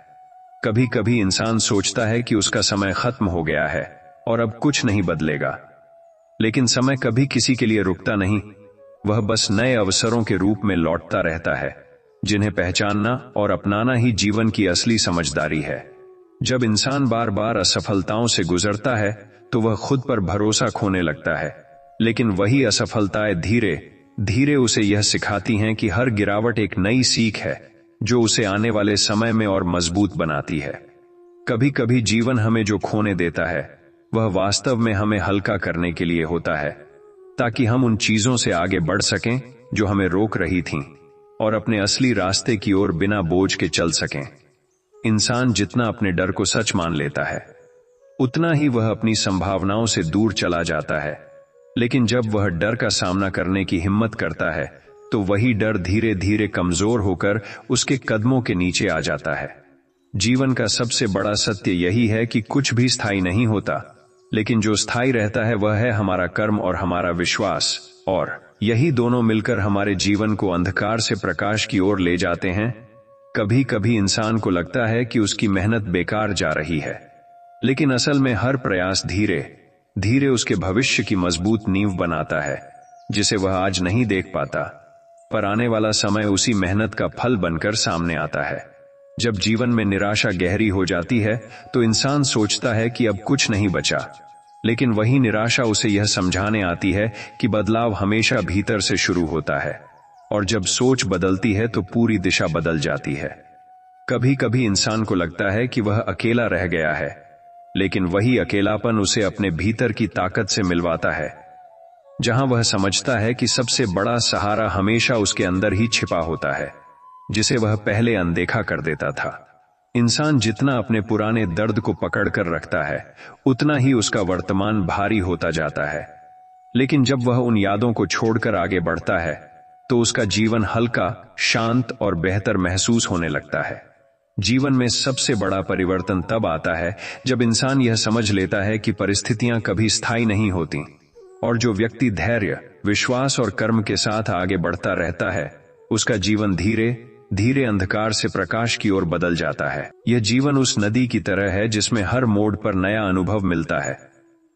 कभी कभी इंसान सोचता है कि उसका समय खत्म हो गया है और अब कुछ नहीं बदलेगा, लेकिन समय कभी किसी के लिए रुकता नहीं, वह बस नए अवसरों के रूप में लौटता रहता है, जिन्हें पहचानना और अपनाना ही जीवन की असली समझदारी है। जब इंसान बार बार असफलताओं से गुजरता है, तो वह खुद पर भरोसा खोने लगता है, लेकिन वही असफलताएं धीरे धीरे उसे यह सिखाती हैं कि हर गिरावट एक नई सीख है, जो उसे आने वाले समय में और मजबूत बनाती है। कभी कभी जीवन हमें जो खोने देता है, वह वास्तव में हमें हल्का करने के लिए होता है, ताकि हम उन चीजों से आगे बढ़ सकें जो हमें रोक रही थीं, और अपने असली रास्ते की ओर बिना बोझ के चल सकें। इंसान जितना अपने डर को सच मान लेता है, उतना ही वह अपनी संभावनाओं से दूर चला जाता है। लेकिन जब वह डर का सामना करने की हिम्मत करता है, तो वही डर धीरे धीरे कमजोर होकर उसके कदमों के नीचे आ जाता है। जीवन का सबसे बड़ा सत्य यही है कि कुछ भी स्थायी नहीं होता, लेकिन जो स्थायी रहता है वह है हमारा कर्म और हमारा विश्वास, और यही दोनों मिलकर हमारे जीवन को अंधकार से प्रकाश की ओर ले जाते हैं। कभी कभी इंसान को लगता है कि उसकी मेहनत बेकार जा रही है, लेकिन असल में हर प्रयास धीरे धीरे उसके भविष्य की मजबूत नींव बनाता है, जिसे वह आज नहीं देख पाता, पर आने वाला समय उसी मेहनत का फल बनकर सामने आता है। जब जीवन में निराशा गहरी हो जाती है, तो इंसान सोचता है कि अब कुछ नहीं बचा, लेकिन वही निराशा उसे यह समझाने आती है कि बदलाव हमेशा भीतर से शुरू होता है, और जब सोच बदलती है तो पूरी दिशा बदल जाती है। कभी कभी इंसान को लगता है कि वह अकेला रह गया है, लेकिन वही अकेलापन उसे अपने भीतर की ताकत से मिलवाता है, जहां वह समझता है कि सबसे बड़ा सहारा हमेशा उसके अंदर ही छिपा होता है, जिसे वह पहले अनदेखा कर देता था। इंसान जितना अपने पुराने दर्द को पकड़कर रखता है, उतना ही उसका वर्तमान भारी होता जाता है। लेकिन जब वह उन यादों को छोड़कर आगे बढ़ता है, तो उसका जीवन हल्का, शांत और बेहतर महसूस होने लगता है। जीवन में सबसे बड़ा परिवर्तन तब आता है जब इंसान यह समझ लेता है कि परिस्थितियां कभी स्थायी नहीं होती, और जो व्यक्ति धैर्य, विश्वास और कर्म के साथ आगे बढ़ता रहता है, उसका जीवन धीरे धीरे अंधकार से प्रकाश की ओर बदल जाता है। यह जीवन उस नदी की तरह है जिसमें हर मोड़ पर नया अनुभव मिलता है,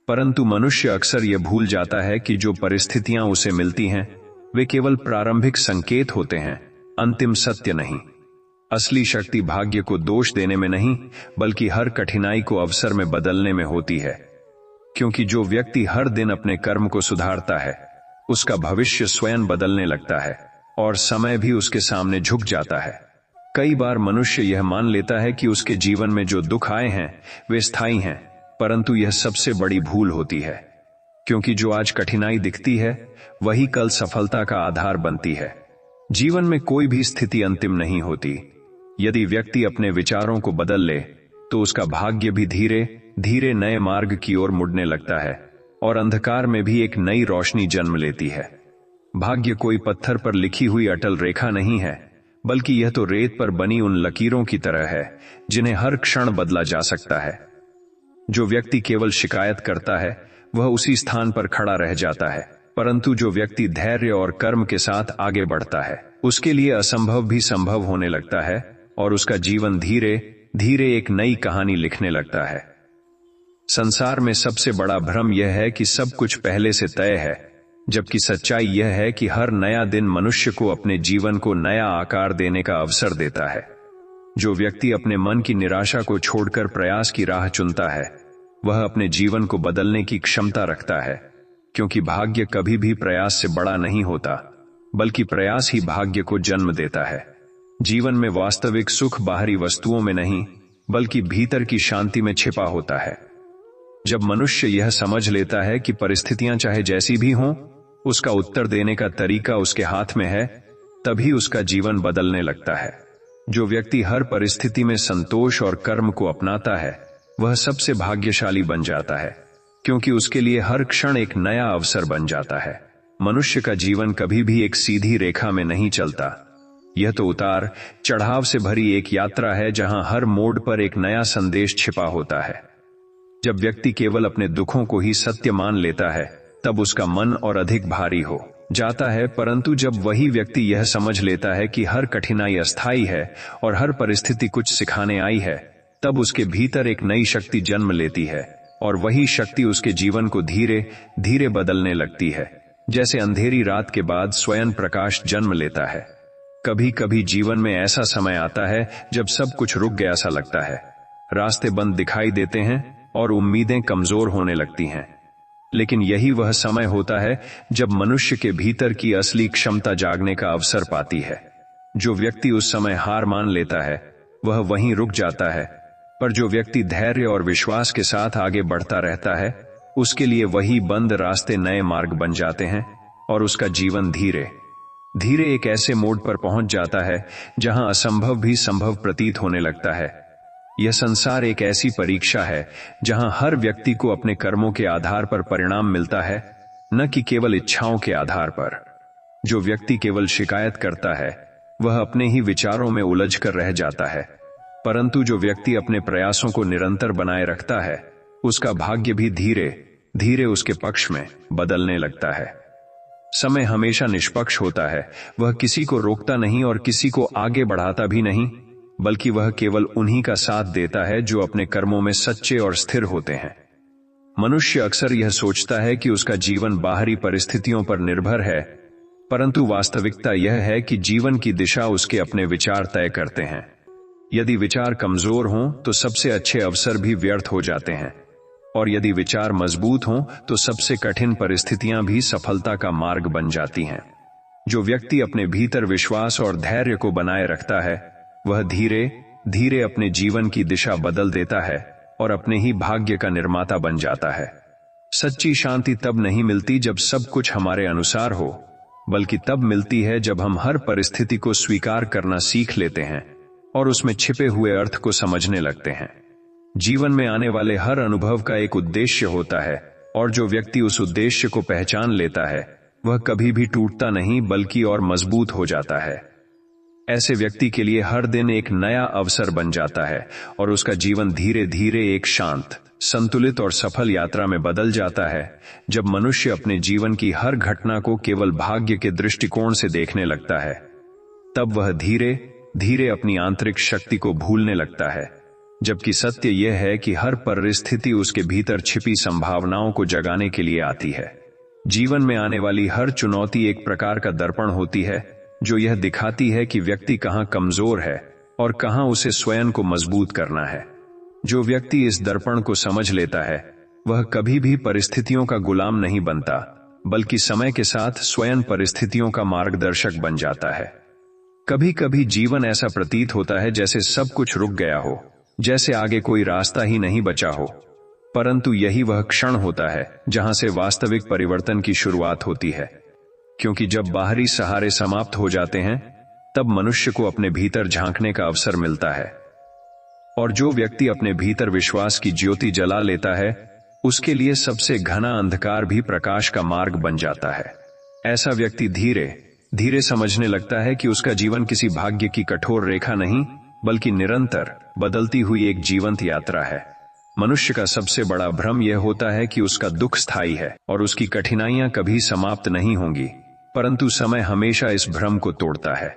परंतु मनुष्य अक्सर यह भूल जाता है कि जो परिस्थितियां उसे मिलती हैं, वे केवल प्रारंभिक संकेत होते हैं, अंतिम सत्य नहीं। असली शक्ति भाग्य को दोष देने में नहीं, बल्कि हर कठिनाई को अवसर में बदलने में होती है। क्योंकि जो व्यक्ति हर दिन अपने कर्म को सुधारता है, उसका भविष्य स्वयं बदलने लगता है, और समय भी उसके सामने झुक जाता है। कई बार मनुष्य यह मान लेता है कि उसके जीवन में जो दुख आए हैं वे स्थायी हैं, परंतु यह सबसे बड़ी भूल होती है, क्योंकि जो आज कठिनाई दिखती है, वही कल सफलता का आधार बनती है। जीवन में कोई भी स्थिति अंतिम नहीं होती। यदि व्यक्ति अपने विचारों को बदल ले, तो उसका भाग्य भी धीरे धीरे नए मार्ग की ओर मुड़ने लगता है, और अंधकार में भी एक नई रोशनी जन्म लेती है। भाग्य कोई पत्थर पर लिखी हुई अटल रेखा नहीं है, बल्कि यह तो रेत पर बनी उन लकीरों की तरह है, जिन्हें हर क्षण बदला जा सकता है। जो व्यक्ति केवल शिकायत करता है, वह उसी स्थान पर खड़ा रह जाता है, परंतु जो व्यक्ति धैर्य और कर्म के साथ आगे बढ़ता है, उसके लिए असंभव भी संभव होने लगता है, और उसका जीवन धीरे धीरे एक नई कहानी लिखने लगता है। संसार में सबसे बड़ा भ्रम यह है कि सब कुछ पहले से तय है, जबकि सच्चाई यह है कि हर नया दिन मनुष्य को अपने जीवन को नया आकार देने का अवसर देता है। जो व्यक्ति अपने मन की निराशा को छोड़कर प्रयास की राह चुनता है, वह अपने जीवन को बदलने की क्षमता रखता है, क्योंकि भाग्य कभी भी प्रयास से बड़ा नहीं होता, बल्कि प्रयास ही भाग्य को जन्म देता है। जीवन में वास्तविक सुख बाहरी वस्तुओं में नहीं, बल्कि भीतर की शांति में छिपा होता है। जब मनुष्य यह समझ लेता है कि परिस्थितियां चाहे जैसी भी हों, उसका उत्तर देने का तरीका उसके हाथ में है, तभी उसका जीवन बदलने लगता है। जो व्यक्ति हर परिस्थिति में संतोष और कर्म को अपनाता है, वह सबसे भाग्यशाली बन जाता है, क्योंकि उसके लिए हर क्षण एक नया अवसर बन जाता है। मनुष्य का जीवन कभी भी एक सीधी रेखा में नहीं चलता। यह तो उतार चढ़ाव से भरी एक यात्रा है, जहां हर मोड़ पर एक नया संदेश छिपा होता है। जब व्यक्ति केवल अपने दुखों को ही सत्य मान लेता है, तब उसका मन और अधिक भारी हो जाता है, परंतु जब वही व्यक्ति यह समझ लेता है कि हर कठिनाई अस्थायी है और हर परिस्थिति कुछ सिखाने आई है, तब उसके भीतर एक नई शक्ति जन्म लेती है, और वही शक्ति उसके जीवन को धीरे धीरे बदलने लगती है, जैसे अंधेरी रात के बाद स्वयं प्रकाश जन्म लेता है। कभी कभी जीवन में ऐसा समय आता है जब सब कुछ रुक गया सा लगता है, रास्ते बंद दिखाई देते हैं और उम्मीदें कमजोर होने लगती हैं। लेकिन यही वह समय होता है जब मनुष्य के भीतर की असली क्षमता जागने का अवसर पाती है। जो व्यक्ति उस समय हार मान लेता है, वह वहीं रुक जाता है, पर जो व्यक्ति धैर्य और विश्वास के साथ आगे बढ़ता रहता है, उसके लिए वही बंद रास्ते नए मार्ग बन जाते हैं और उसका जीवन धीरे धीरे एक ऐसे मोड़ पर पहुंच जाता है जहां असंभव भी संभव प्रतीत होने लगता है। यह संसार एक ऐसी परीक्षा है जहां हर व्यक्ति को अपने कर्मों के आधार पर परिणाम मिलता है, न कि केवल इच्छाओं के आधार पर। जो व्यक्ति केवल शिकायत करता है वह अपने ही विचारों में उलझ कर रह जाता है, परंतु जो व्यक्ति अपने प्रयासों को निरंतर बनाए रखता है, उसका भाग्य भी धीरे धीरे उसके पक्ष में बदलने लगता है। समय हमेशा निष्पक्ष होता है, वह किसी को रोकता नहीं और किसी को आगे बढ़ाता भी नहीं, बल्कि वह केवल उन्हीं का साथ देता है जो अपने कर्मों में सच्चे और स्थिर होते हैं। मनुष्य अक्सर यह सोचता है कि उसका जीवन बाहरी परिस्थितियों पर निर्भर है, परंतु वास्तविकता यह है कि जीवन की दिशा उसके अपने विचार तय करते हैं। यदि विचार कमजोर हों तो सबसे अच्छे अवसर भी व्यर्थ हो जाते हैं, और यदि विचार मजबूत हों तो सबसे कठिन परिस्थितियां भी सफलता का मार्ग बन जाती हैं। जो व्यक्ति अपने भीतर विश्वास और धैर्य को बनाए रखता है, वह धीरे धीरे अपने जीवन की दिशा बदल देता है और अपने ही भाग्य का निर्माता बन जाता है। सच्ची शांति तब नहीं मिलती जब सब कुछ हमारे अनुसार हो, बल्कि तब मिलती है जब हम हर परिस्थिति को स्वीकार करना सीख लेते हैं और उसमें छिपे हुए अर्थ को समझने लगते हैं। जीवन में आने वाले हर अनुभव का एक उद्देश्य होता है, और जो व्यक्ति उस उद्देश्य को पहचान लेता है वह कभी भी टूटता नहीं बल्कि और मजबूत हो जाता है। ऐसे व्यक्ति के लिए हर दिन एक नया अवसर बन जाता है और उसका जीवन धीरे धीरे एक शांत, संतुलित और सफल यात्रा में बदल जाता है। जब मनुष्य अपने जीवन की हर घटना को केवल भाग्य के दृष्टिकोण से देखने लगता है, तब वह धीरे धीरे अपनी आंतरिक शक्ति को भूलने लगता है, जबकि सत्य यह है कि हर परिस्थिति उसके भीतर छिपी संभावनाओं को जगाने के लिए आती है। जीवन में आने वाली हर चुनौती एक प्रकार का दर्पण होती है, जो यह दिखाती है कि व्यक्ति कहां कमजोर है और कहां उसे स्वयं को मजबूत करना है। जो व्यक्ति इस दर्पण को समझ लेता है, वह कभी भी परिस्थितियों का गुलाम नहीं बनता, बल्कि समय के साथ स्वयं परिस्थितियों का मार्गदर्शक बन जाता है। कभी कभी जीवन ऐसा प्रतीत होता है जैसे सब कुछ रुक गया हो, जैसे आगे कोई रास्ता ही नहीं बचा हो, परंतु यही वह क्षण होता है जहां से वास्तविक परिवर्तन की शुरुआत होती है। क्योंकि जब बाहरी सहारे समाप्त हो जाते हैं, तब मनुष्य को अपने भीतर झांकने का अवसर मिलता है, और जो व्यक्ति अपने भीतर विश्वास की ज्योति जला लेता है, उसके लिए सबसे घना अंधकार भी प्रकाश का मार्ग बन जाता है। ऐसा व्यक्ति धीरे धीरे समझने लगता है कि उसका जीवन किसी भाग्य की कठोर रेखा नहीं, बल्कि निरंतर बदलती हुई एक जीवंत यात्रा है। मनुष्य का सबसे बड़ा भ्रम यह होता है कि उसका दुख स्थायी है और उसकी कठिनाइयां कभी समाप्त नहीं होंगी, परंतु समय हमेशा इस भ्रम को तोड़ता है।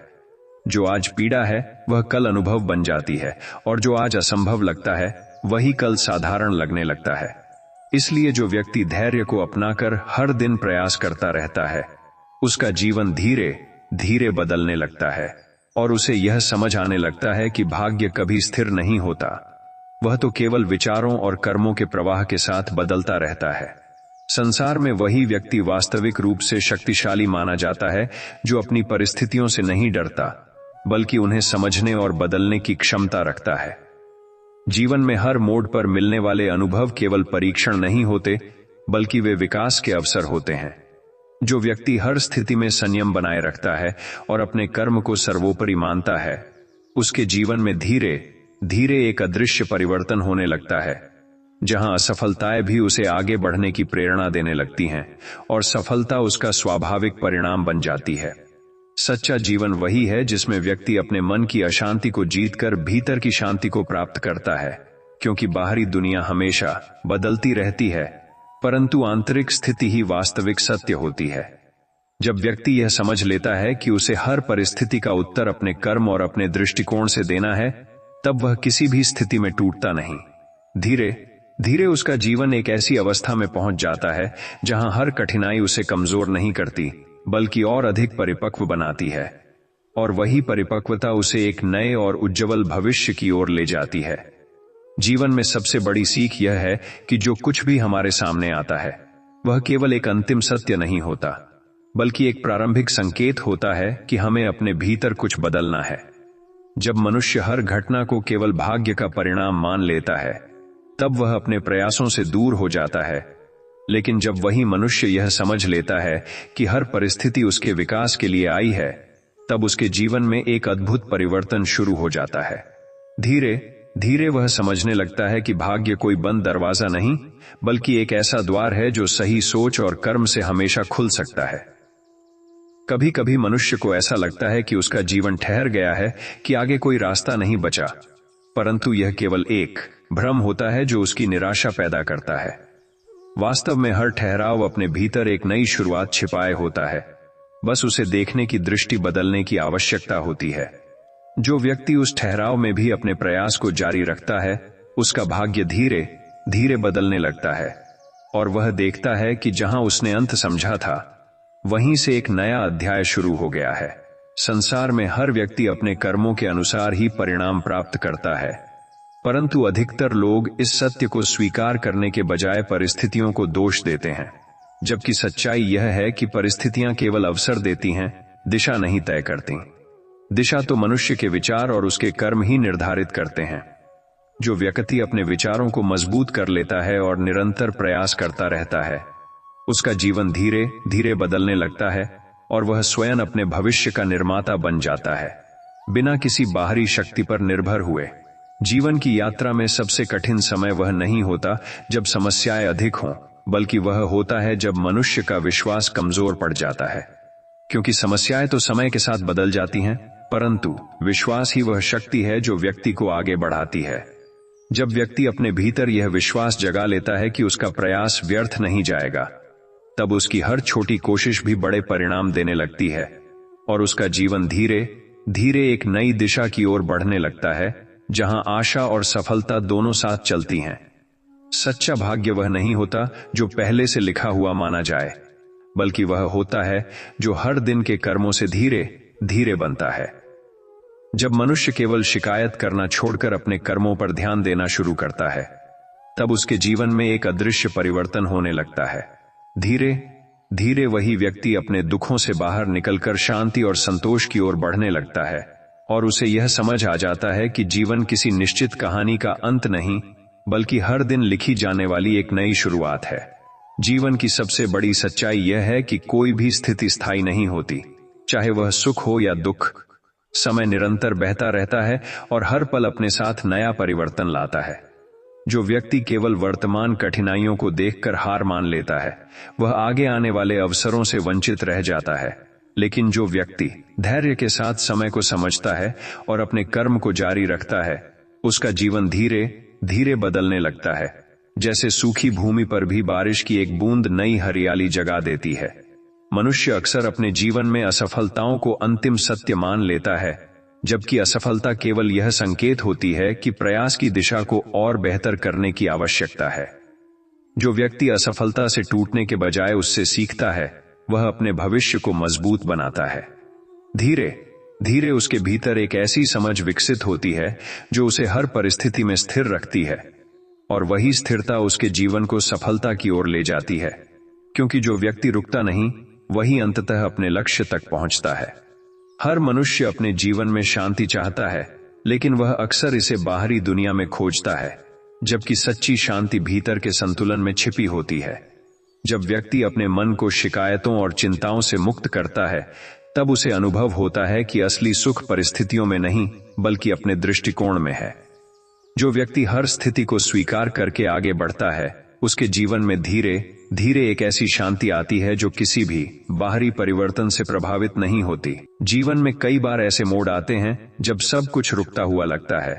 जो आज पीड़ा है वह कल अनुभव बन जाती है, और जो आज असंभव लगता है वही कल साधारण लगने लगता है। इसलिए जो व्यक्ति धैर्य को अपनाकर हर दिन प्रयास करता रहता है, उसका जीवन धीरे धीरे बदलने लगता है और उसे यह समझ आने लगता है कि भाग्य कभी स्थिर नहीं होता, वह तो केवल विचारों और कर्मों के प्रवाह के साथ बदलता रहता है। संसार में वही व्यक्ति वास्तविक रूप से शक्तिशाली माना जाता है जो अपनी परिस्थितियों से नहीं डरता, बल्कि उन्हें समझने और बदलने की क्षमता रखता है। जीवन में हर मोड़ पर मिलने वाले अनुभव केवल परीक्षण नहीं होते, बल्कि वे विकास के अवसर होते हैं। जो व्यक्ति हर स्थिति में संयम बनाए रखता है और अपने कर्म को सर्वोपरि मानता है, उसके जीवन में धीरे धीरे एक अदृश्य परिवर्तन होने लगता है, जहां असफलताएं भी उसे आगे बढ़ने की प्रेरणा देने लगती हैं और सफलता उसका स्वाभाविक परिणाम बन जाती है। सच्चा जीवन वही है जिसमें व्यक्ति अपने मन की अशांति को जीतकर भीतर की शांति को प्राप्त करता है, क्योंकि बाहरी दुनिया हमेशा बदलती रहती है, परंतु आंतरिक स्थिति ही वास्तविक सत्य होती है। जब व्यक्ति यह समझ लेता है कि उसे हर परिस्थिति का उत्तर अपने कर्म और अपने दृष्टिकोण से देना है, तब वह किसी भी स्थिति में टूटता नहीं। धीरे धीरे उसका जीवन एक ऐसी अवस्था में पहुंच जाता है जहां हर कठिनाई उसे कमजोर नहीं करती, बल्कि और अधिक परिपक्व बनाती है, और वही परिपक्वता उसे एक नए और उज्जवल भविष्य की ओर ले जाती है। जीवन में सबसे बड़ी सीख यह है कि जो कुछ भी हमारे सामने आता है, वह केवल एक अंतिम सत्य नहीं होता, बल्कि एक प्रारंभिक संकेत होता है कि हमें अपने भीतर कुछ बदलना है। जब मनुष्य हर घटना को केवल भाग्य का परिणाम मान लेता है, तब वह अपने प्रयासों से दूर हो जाता है। लेकिन जब वही मनुष्य यह समझ लेता है कि हर परिस्थिति उसके विकास के लिए आई है, तब उसके जीवन में एक अद्भुत परिवर्तन शुरू हो जाता है। धीरे धीरे वह समझने लगता है कि भाग्य कोई बंद दरवाजा नहीं, बल्कि एक ऐसा द्वार है जो सही सोच और कर्म से हमेशा खुल सकता है। कभी कभी मनुष्य को ऐसा लगता है कि उसका जीवन ठहर गया है, कि आगे कोई रास्ता नहीं बचा, परंतु यह केवल एक भ्रम होता है जो उसकी निराशा पैदा करता है। वास्तव में हर ठहराव अपने भीतर एक नई शुरुआत छिपाए होता है, बस उसे देखने की दृष्टि बदलने की आवश्यकता होती है। जो व्यक्ति उस ठहराव में भी अपने प्रयास को जारी रखता है, उसका भाग्य धीरे धीरे बदलने लगता है, और वह देखता है कि जहां उसने अंत समझा था, वहीं से एक नया अध्याय शुरू हो गया है। संसार में हर व्यक्ति अपने कर्मों के अनुसार ही परिणाम प्राप्त करता है, परंतु अधिकतर लोग इस सत्य को स्वीकार करने के बजाय परिस्थितियों को दोष देते हैं, जबकि सच्चाई यह है कि परिस्थितियां केवल अवसर देती हैं, दिशा नहीं तय करती। दिशा तो मनुष्य के विचार और उसके कर्म ही निर्धारित करते हैं। जो व्यक्ति अपने विचारों को मजबूत कर लेता है और निरंतर प्रयास करता रहता है, उसका जीवन धीरे धीरे बदलने लगता है और वह स्वयं अपने भविष्य का निर्माता बन जाता है, बिना किसी बाहरी शक्ति पर निर्भर हुए। जीवन की यात्रा में सबसे कठिन समय वह नहीं होता जब समस्याएं अधिक हों, बल्कि वह होता है जब मनुष्य का विश्वास कमजोर पड़ जाता है। क्योंकि समस्याएं तो समय के साथ बदल जाती हैं, परंतु विश्वास ही वह शक्ति है जो व्यक्ति को आगे बढ़ाती है। जब व्यक्ति अपने भीतर यह विश्वास जगा लेता है कि उसका प्रयास व्यर्थ नहीं जाएगा, तब उसकी हर छोटी कोशिश भी बड़े परिणाम देने लगती है और उसका जीवन धीरे धीरे एक नई दिशा की ओर बढ़ने लगता है, जहां आशा और सफलता दोनों साथ चलती हैं। सच्चा भाग्य वह नहीं होता जो पहले से लिखा हुआ माना जाए, बल्कि वह होता है जो हर दिन के कर्मों से धीरे धीरे बनता है। जब मनुष्य केवल शिकायत करना छोड़कर अपने कर्मों पर ध्यान देना शुरू करता है, तब उसके जीवन में एक अदृश्य परिवर्तन होने लगता है। धीरे धीरे वही व्यक्ति अपने दुखों से बाहर निकलकर शांति और संतोष की ओर बढ़ने लगता है और उसे यह समझ आ जाता है कि जीवन किसी निश्चित कहानी का अंत नहीं, बल्कि हर दिन लिखी जाने वाली एक नई शुरुआत है। जीवन की सबसे बड़ी सच्चाई यह है कि कोई भी स्थिति स्थायी नहीं होती, चाहे वह सुख हो या दुख। समय निरंतर बहता रहता है और हर पल अपने साथ नया परिवर्तन लाता है। जो व्यक्ति केवल वर्तमान कठिनाइयों को देखकर हार मान लेता है, वह आगे आने वाले अवसरों से वंचित रह जाता है। लेकिन जो व्यक्ति धैर्य के साथ समय को समझता है और अपने कर्म को जारी रखता है, उसका जीवन धीरे धीरे बदलने लगता है। जैसे सूखी भूमि पर भी बारिश की एक बूंद नई हरियाली जगा देती है। मनुष्य अक्सर अपने जीवन में असफलताओं को अंतिम सत्य मान लेता है, जबकि असफलता केवल यह संकेत होती है कि प्रयास की दिशा को और बेहतर करने की आवश्यकता है। जो व्यक्ति असफलता से टूटने के बजाय उससे सीखता है, वह अपने भविष्य को मजबूत बनाता है। धीरे धीरे उसके भीतर एक ऐसी समझ विकसित होती है जो उसे हर परिस्थिति में स्थिर रखती है, और वही स्थिरता उसके जीवन को सफलता की ओर ले जाती है। क्योंकि जो व्यक्ति रुकता नहीं, वही अंततः अपने लक्ष्य तक पहुंचता है। हर मनुष्य अपने जीवन में शांति चाहता है, लेकिन वह अक्सर इसे बाहरी दुनिया में खोजता है, जबकि सच्ची शांति भीतर के संतुलन में छिपी होती है। जब व्यक्ति अपने मन को शिकायतों और चिंताओं से मुक्त करता है, तब उसे अनुभव होता है कि असली सुख परिस्थितियों में नहीं, बल्कि अपने दृष्टिकोण में है। जो व्यक्ति हर स्थिति को स्वीकार करके आगे बढ़ता है, उसके जीवन में धीरे धीरे एक ऐसी शांति आती है जो किसी भी बाहरी परिवर्तन से प्रभावित नहीं होती। जीवन में कई बार ऐसे मोड़ आते हैं जब सब कुछ रुकता हुआ लगता है,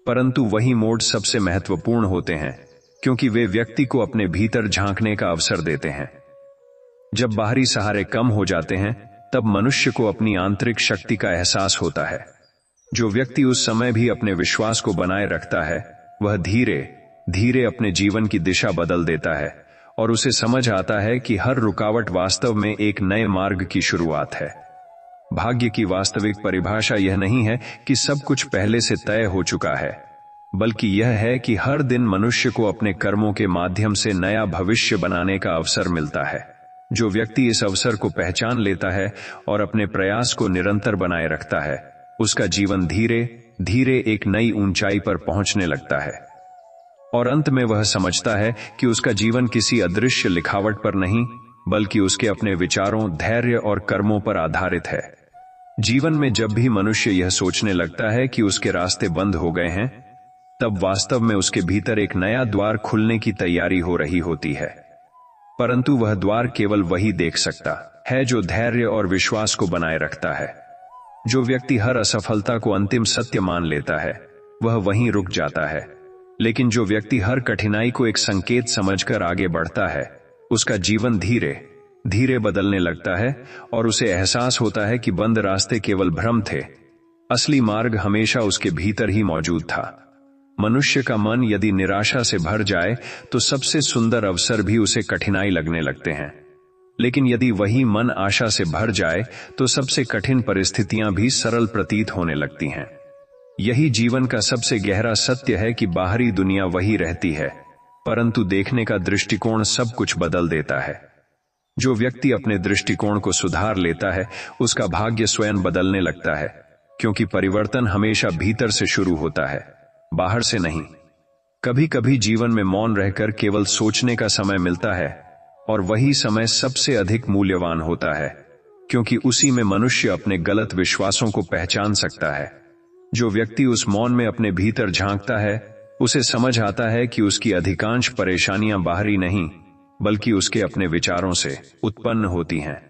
परंतु वही मोड़ सबसे महत्वपूर्ण होते हैं, क्योंकि वे व्यक्ति को अपने भीतर झांकने का अवसर देते हैं। जब बाहरी सहारे कम हो जाते हैं, तब मनुष्य को अपनी आंतरिक शक्ति का एहसास होता है। जो व्यक्ति उस समय भी अपने विश्वास को बनाए रखता है, वह धीरे धीरे अपने जीवन की दिशा बदल देता है और उसे समझ आता है कि हर रुकावट वास्तव में एक नए मार्ग की शुरुआत है। भाग्य की वास्तविक परिभाषा यह नहीं है कि सब कुछ पहले से तय हो चुका है, बल्कि यह है कि हर दिन मनुष्य को अपने कर्मों के माध्यम से नया भविष्य बनाने का अवसर मिलता है। जो व्यक्ति इस अवसर को पहचान लेता है और अपने प्रयास को निरंतर बनाए रखता है, उसका जीवन धीरे धीरे एक नई ऊंचाई पर पहुंचने लगता है और अंत में वह समझता है कि उसका जीवन किसी अदृश्य लिखावट पर नहीं बल्कि उसके अपने विचारों, धैर्य और कर्मों पर आधारित है। जीवन में जब भी मनुष्य यह सोचने लगता है कि उसके रास्ते बंद हो गए हैं, तब वास्तव में उसके भीतर एक नया द्वार खुलने की तैयारी हो रही होती है। परंतु वह द्वार केवल वही देख सकता है जो धैर्य और विश्वास को बनाए रखता है। जो व्यक्ति हर असफलता को अंतिम सत्य मान लेता है, वह वहीं रुक जाता है। लेकिन जो व्यक्ति हर कठिनाई को एक संकेत समझकर आगे बढ़ता है, उसका जीवन धीरे धीरे बदलने लगता है और उसे एहसास होता है कि बंद रास्ते केवल भ्रम थे, असली मार्ग हमेशा उसके भीतर ही मौजूद था। मनुष्य का मन यदि निराशा से भर जाए तो सबसे सुंदर अवसर भी उसे कठिनाई लगने लगते हैं, लेकिन यदि वही मन आशा से भर जाए तो सबसे कठिन परिस्थितियां भी सरल प्रतीत होने लगती हैं। यही जीवन का सबसे गहरा सत्य है कि बाहरी दुनिया वही रहती है, परंतु देखने का दृष्टिकोण सब कुछ बदल देता है। जो व्यक्ति अपने दृष्टिकोण को सुधार लेता है, उसका भाग्य स्वयं बदलने लगता है, क्योंकि परिवर्तन हमेशा भीतर से शुरू होता है, बाहर से नहीं। कभी कभी जीवन में मौन रहकर केवल सोचने का समय मिलता है और वही समय सबसे अधिक मूल्यवान होता है, क्योंकि उसी में मनुष्य अपने गलत विश्वासों को पहचान सकता है। जो व्यक्ति उस मौन में अपने भीतर झांकता है, उसे समझ आता है कि उसकी अधिकांश परेशानियां बाहरी नहीं बल्कि उसके अपने विचारों से उत्पन्न होती हैं।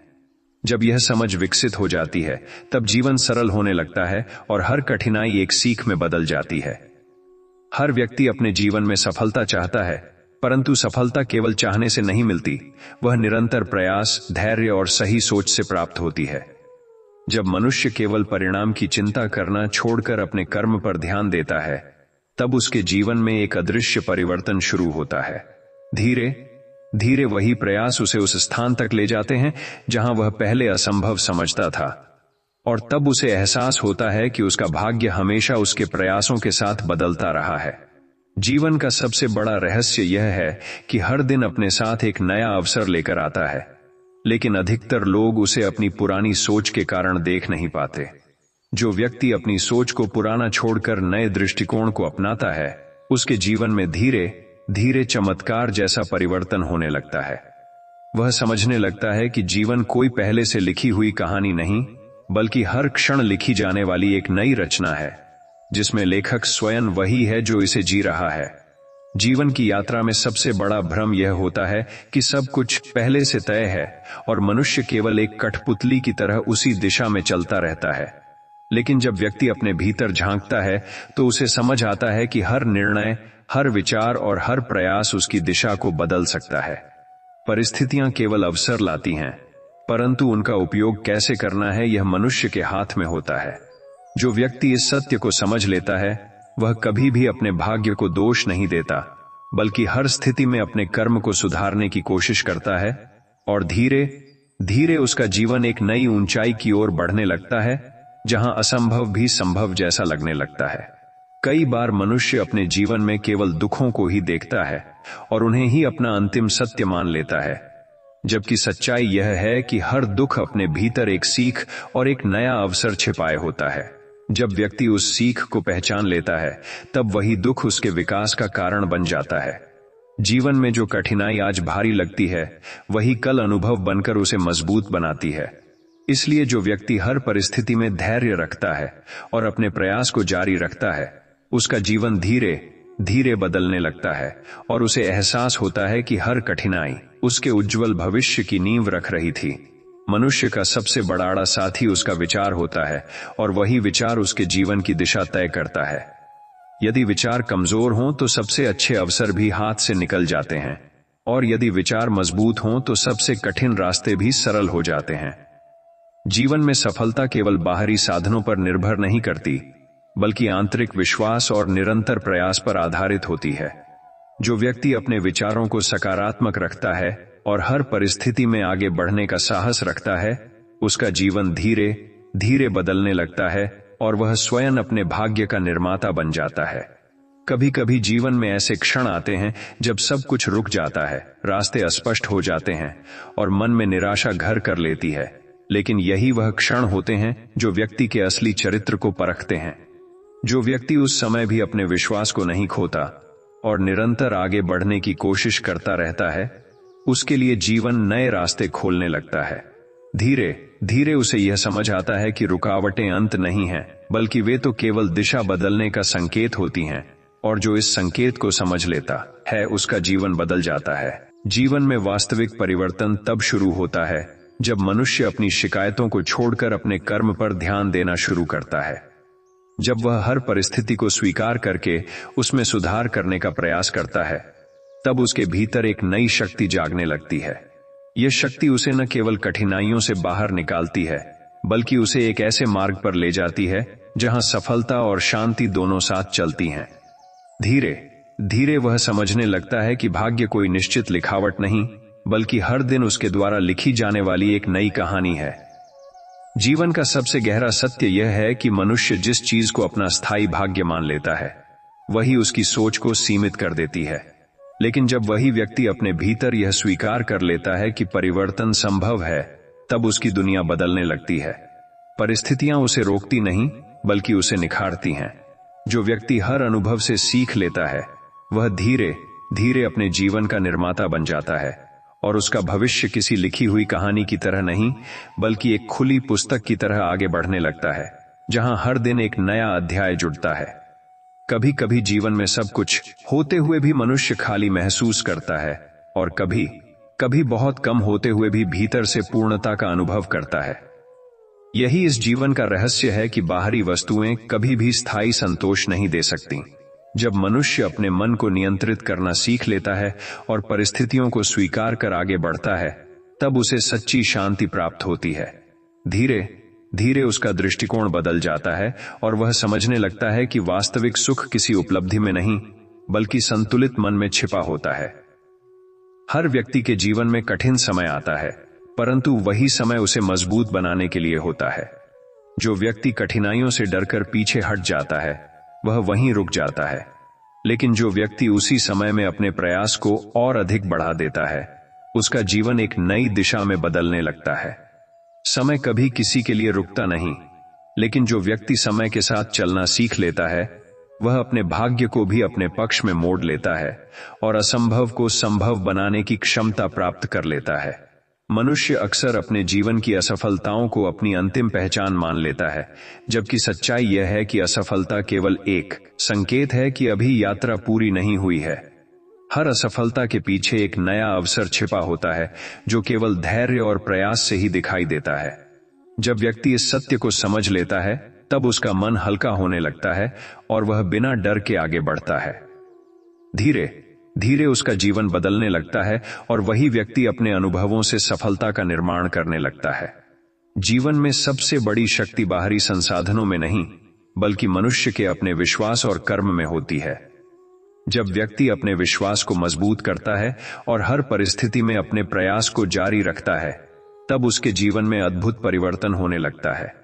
जब यह समझ विकसित हो जाती है, तब जीवन सरल होने लगता है और हर कठिनाई एक सीख में बदल जाती है। हर व्यक्ति अपने जीवन में सफलता चाहता है, परंतु सफलता केवल चाहने से नहीं मिलती, वह निरंतर प्रयास, धैर्य और सही सोच से प्राप्त होती है। जब मनुष्य केवल परिणाम की चिंता करना छोड़कर अपने कर्म पर ध्यान देता है, तब उसके जीवन में एक अदृश्य परिवर्तन शुरू होता है। धीरे धीरे वही प्रयास उसे उस स्थान तक ले जाते हैं जहां वह पहले असंभव समझता था, और तब उसे एहसास होता है कि उसका भाग्य हमेशा उसके प्रयासों के साथ बदलता रहा है। जीवन का सबसे बड़ा रहस्य यह है कि हर दिन अपने साथ एक नया अवसर लेकर आता है, लेकिन अधिकतर लोग उसे अपनी पुरानी सोच के कारण देख नहीं पाते। जो व्यक्ति अपनी सोच को पुराना छोड़कर नए दृष्टिकोण को अपनाता है, उसके जीवन में धीरे धीरे चमत्कार जैसा परिवर्तन होने लगता है। वह समझने लगता है कि जीवन कोई पहले से लिखी हुई कहानी नहीं, बल्कि हर क्षण लिखी जाने वाली एक नई रचना है, जिसमें लेखक स्वयं वही है जो इसे जी रहा है। जीवन की यात्रा में सबसे बड़ा भ्रम यह होता है कि सब कुछ पहले से तय है और मनुष्य केवल एक कठपुतली की तरह उसी दिशा में चलता रहता है। लेकिन जब व्यक्ति अपने भीतर झांकता है, तो उसे समझ आता है कि हर निर्णय, हर विचार और हर प्रयास उसकी दिशा को बदल सकता है। परिस्थितियां केवल अवसर लाती हैं, परंतु उनका उपयोग कैसे करना है यह मनुष्य के हाथ में होता है। जो व्यक्ति इस सत्य को समझ लेता है, वह कभी भी अपने भाग्य को दोष नहीं देता, बल्कि हर स्थिति में अपने कर्म को सुधारने की कोशिश करता है, और धीरे धीरे उसका जीवन एक नई ऊंचाई की ओर बढ़ने लगता है, जहां असंभव भी संभव जैसा लगने लगता है। कई बार मनुष्य अपने जीवन में केवल दुखों को ही देखता है और उन्हें ही अपना अंतिम सत्य मान लेता है, जबकि सच्चाई यह है कि हर दुख अपने भीतर एक सीख और एक नया अवसर छिपाए होता है। जब व्यक्ति उस सीख को पहचान लेता है, तब वही दुख उसके विकास का कारण बन जाता है। जीवन में जो कठिनाई आज भारी लगती है, वही कल अनुभव बनकर उसे मजबूत बनाती है। इसलिए जो व्यक्ति हर परिस्थिति में धैर्य रखता है और अपने प्रयास को जारी रखता है, उसका जीवन धीरे धीरे बदलने लगता है और उसे एहसास होता है कि हर कठिनाई उसके उज्जवल भविष्य की नींव रख रही थी। मनुष्य का सबसे बड़ा साथी उसका विचार होता है और वही विचार उसके जीवन की दिशा तय करता है। यदि विचार कमजोर हों तो सबसे अच्छे अवसर भी हाथ से निकल जाते हैं, और यदि विचार मजबूत हों तो सबसे कठिन रास्ते भी सरल हो जाते हैं। जीवन में सफलता केवल बाहरी साधनों पर निर्भर नहीं करती, बल्कि आंतरिक विश्वास और निरंतर प्रयास पर आधारित होती है। जो व्यक्ति अपने विचारों को सकारात्मक रखता है और हर परिस्थिति में आगे बढ़ने का साहस रखता है, उसका जीवन धीरे धीरे बदलने लगता है और वह स्वयं अपने भाग्य का निर्माता बन जाता है। कभी कभी जीवन में ऐसे क्षण आते हैं जब सब कुछ रुक जाता है, रास्ते अस्पष्ट हो जाते हैं और मन में निराशा घर कर लेती है। लेकिन यही वह क्षण होते हैं जो व्यक्ति के असली चरित्र को परखते हैं। जो व्यक्ति उस समय भी अपने विश्वास को नहीं खोता और निरंतर आगे बढ़ने की कोशिश करता रहता है, उसके लिए जीवन नए रास्ते खोलने लगता है। धीरे धीरे उसे यह समझ आता है कि रुकावटें अंत नहीं हैं, बल्कि वे तो केवल दिशा बदलने का संकेत होती हैं, और जो इस संकेत को समझ लेता है उसका जीवन बदल जाता है। जीवन में वास्तविक परिवर्तन तब शुरू होता है जब मनुष्य अपनी शिकायतों को छोड़कर अपने कर्म पर ध्यान देना शुरू करता है। जब वह हर परिस्थिति को स्वीकार करके उसमें सुधार करने का प्रयास करता है, तब उसके भीतर एक नई शक्ति जागने लगती है। यह शक्ति उसे न केवल कठिनाइयों से बाहर निकालती है, बल्कि उसे एक ऐसे मार्ग पर ले जाती है जहां सफलता और शांति दोनों साथ चलती हैं। धीरे धीरे वह समझने लगता है कि भाग्य कोई निश्चित लिखावट नहीं, बल्कि हर दिन उसके द्वारा लिखी जाने वाली एक नई कहानी है। जीवन का सबसे गहरा सत्य यह है कि मनुष्य जिस चीज को अपना स्थायी भाग्य मान लेता है, वही उसकी सोच को सीमित कर देती है। लेकिन जब वही व्यक्ति अपने भीतर यह स्वीकार कर लेता है कि परिवर्तन संभव है, तब उसकी दुनिया बदलने लगती है। परिस्थितियां उसे रोकती नहीं, बल्कि उसे निखारती हैं। जो व्यक्ति हर अनुभव से सीख लेता है, वह धीरे धीरे अपने जीवन का निर्माता बन जाता है, और उसका भविष्य किसी लिखी हुई कहानी की तरह नहीं, बल्कि एक खुली पुस्तक की तरह आगे बढ़ने लगता है, जहां हर दिन एक नया अध्याय जुड़ता है। कभी कभी जीवन में सब कुछ होते हुए भी मनुष्य खाली महसूस करता है, और कभी कभी बहुत कम होते हुए भी भीतर से पूर्णता का अनुभव करता है। यही इस जीवन का रहस्य है कि बाहरी वस्तुएं कभी भी स्थायी संतोष नहीं दे सकती। जब मनुष्य अपने मन को नियंत्रित करना सीख लेता है और परिस्थितियों को स्वीकार कर आगे बढ़ता है, तब उसे सच्ची शांति प्राप्त होती है। धीरे धीरे उसका दृष्टिकोण बदल जाता है और वह समझने लगता है कि वास्तविक सुख किसी उपलब्धि में नहीं, बल्कि संतुलित मन में छिपा होता है। हर व्यक्ति के जीवन में कठिन समय आता है, परंतु वही समय उसे मजबूत बनाने के लिए होता है। जो व्यक्ति कठिनाइयों से डरकर पीछे हट जाता है, वह वहीं रुक जाता है। लेकिन जो व्यक्ति उसी समय में अपने प्रयास को और अधिक बढ़ा देता है, उसका जीवन एक नई दिशा में बदलने लगता है। समय कभी किसी के लिए रुकता नहीं, लेकिन जो व्यक्ति समय के साथ चलना सीख लेता है, वह अपने भाग्य को भी अपने पक्ष में मोड़ लेता है और असंभव को संभव बनाने की क्षमता प्राप्त कर लेता है। मनुष्य अक्सर अपने जीवन की असफलताओं को अपनी अंतिम पहचान मान लेता है, जबकि सच्चाई यह है कि असफलता केवल एक संकेत है कि अभी यात्रा पूरी नहीं हुई है। हर असफलता के पीछे एक नया अवसर छिपा होता है, जो केवल धैर्य और प्रयास से ही दिखाई देता है। जब व्यक्ति इस सत्य को समझ लेता है, तब उसका मन हल्का होने लगता है और वह बिना डर के आगे बढ़ता है। धीरे धीरे उसका जीवन बदलने लगता है और वही व्यक्ति अपने अनुभवों से सफलता का निर्माण करने लगता है। जीवन में सबसे बड़ी शक्ति बाहरी संसाधनों में नहीं, बल्कि मनुष्य के अपने विश्वास और कर्म में होती है। जब व्यक्ति अपने विश्वास को मजबूत करता है और हर परिस्थिति में अपने प्रयास को जारी रखता है, तब उसके जीवन में अद्भुत परिवर्तन होने लगता है।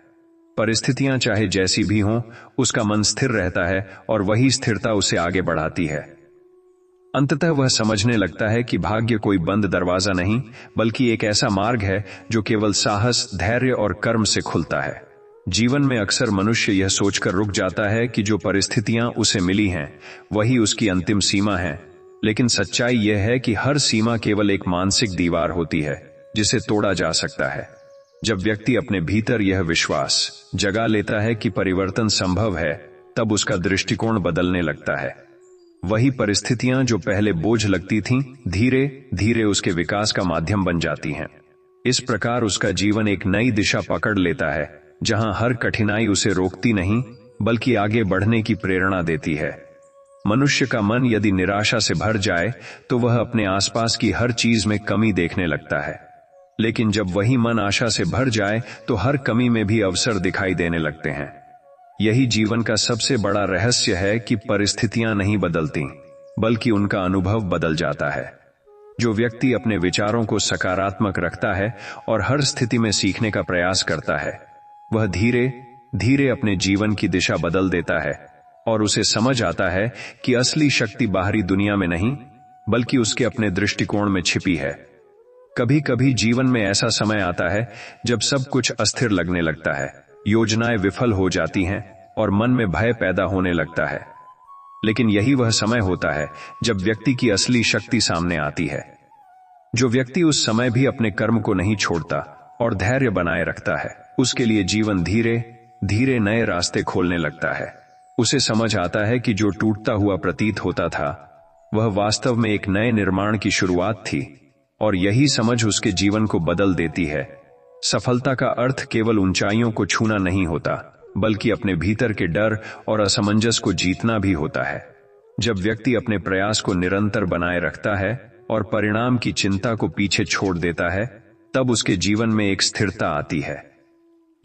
परिस्थितियां चाहे जैसी भी हों, उसका मन स्थिर रहता है और वही स्थिरता उसे आगे बढ़ाती है। अंततः वह समझने लगता है कि भाग्य कोई बंद दरवाजा नहीं, बल्कि एक ऐसा मार्ग है जो केवल साहस, धैर्य और कर्म से खुलता है। जीवन में अक्सर मनुष्य यह सोचकर रुक जाता है कि जो परिस्थितियां उसे मिली हैं, वही उसकी अंतिम सीमा है। लेकिन सच्चाई यह है कि हर सीमा केवल एक मानसिक दीवार होती है, जिसे तोड़ा जा सकता है। जब व्यक्ति अपने भीतर यह विश्वास जगा लेता है कि परिवर्तन संभव है, तब उसका दृष्टिकोण बदलने लगता है। वही परिस्थितियां जो पहले बोझ लगती थीं, धीरे धीरे उसके विकास का माध्यम बन जाती हैं। इस प्रकार उसका जीवन एक नई दिशा पकड़ लेता है, जहां हर कठिनाई उसे रोकती नहीं, बल्कि आगे बढ़ने की प्रेरणा देती है। मनुष्य का मन यदि निराशा से भर जाए, तो वह अपने आसपास की हर चीज में कमी देखने लगता है। लेकिन जब वही मन आशा से भर जाए, तो हर कमी में भी अवसर दिखाई देने लगते हैं। यही जीवन का सबसे बड़ा रहस्य है कि परिस्थितियां नहीं बदलती, बल्कि उनका अनुभव बदल जाता है। जो व्यक्ति अपने विचारों को सकारात्मक रखता है और हर स्थिति में सीखने का प्रयास करता है, वह धीरे धीरे अपने जीवन की दिशा बदल देता है और उसे समझ आता है कि असली शक्ति बाहरी दुनिया में नहीं, बल्कि उसके अपने दृष्टिकोण में छिपी है। कभी कभी जीवन में ऐसा समय आता है जब सब कुछ अस्थिर लगने लगता है, योजनाएं विफल हो जाती हैं और मन में भय पैदा होने लगता है। लेकिन यही वह समय होता है जब व्यक्ति की असली शक्ति सामने आती है। जो व्यक्ति उस समय भी अपने कर्म को नहीं छोड़ता और धैर्य बनाए रखता है, उसके लिए जीवन धीरे धीरे नए रास्ते खोलने लगता है। उसे समझ आता है कि जो टूटता हुआ प्रतीत होता था वह वास्तव में एक नए निर्माण की शुरुआत थी, और यही समझ उसके जीवन को बदल देती है। सफलता का अर्थ केवल ऊंचाइयों को छूना नहीं होता, बल्कि अपने भीतर के डर और असमंजस को जीतना भी होता है। जब व्यक्ति अपने प्रयास को निरंतर बनाए रखता है और परिणाम की चिंता को पीछे छोड़ देता है, तब उसके जीवन में एक स्थिरता आती है।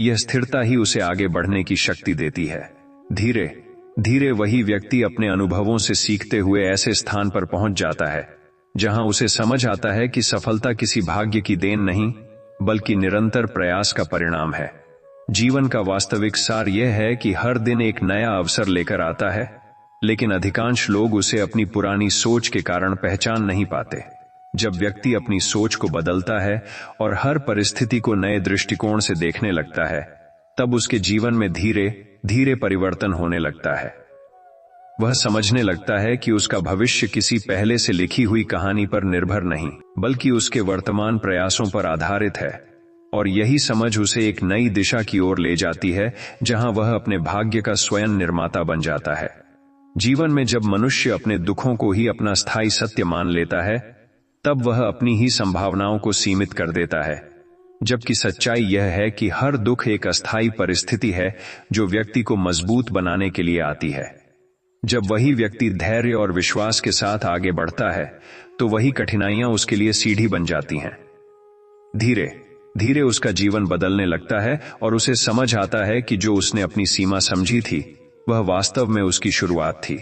यह स्थिरता ही उसे आगे बढ़ने की शक्ति देती है। धीरे धीरे वही व्यक्ति अपने अनुभवों से सीखते हुए ऐसे स्थान पर पहुंच जाता है जहां उसे समझ आता है कि सफलता किसी भाग्य की देन नहीं, बल्कि निरंतर प्रयास का परिणाम है। जीवन का वास्तविक सार यह है कि हर दिन एक नया अवसर लेकर आता है, लेकिन अधिकांश लोग उसे अपनी पुरानी सोच के कारण पहचान नहीं पाते। जब व्यक्ति अपनी सोच को बदलता है और हर परिस्थिति को नए दृष्टिकोण से देखने लगता है, तब उसके जीवन में धीरे धीरे परिवर्तन होने लगता है। वह समझने लगता है कि उसका भविष्य किसी पहले से लिखी हुई कहानी पर निर्भर नहीं, बल्कि उसके वर्तमान प्रयासों पर आधारित है। और यही समझ उसे एक नई दिशा की ओर ले जाती है, जहां वह अपने भाग्य का स्वयं निर्माता बन जाता है। जीवन में जब मनुष्य अपने दुखों को ही अपना स्थायी सत्य मान लेता है, तब वह अपनी ही संभावनाओं को सीमित कर देता है। जबकि सच्चाई यह है कि हर दुख एक अस्थायी परिस्थिति है जो व्यक्ति को मजबूत बनाने के लिए आती है। जब वही व्यक्ति धैर्य और विश्वास के साथ आगे बढ़ता है, तो वही कठिनाइयां उसके लिए सीढ़ी बन जाती हैं। धीरे धीरे उसका जीवन बदलने लगता है और उसे समझ आता है कि जो उसने अपनी सीमा समझी थी, वह वास्तव में उसकी शुरुआत थी।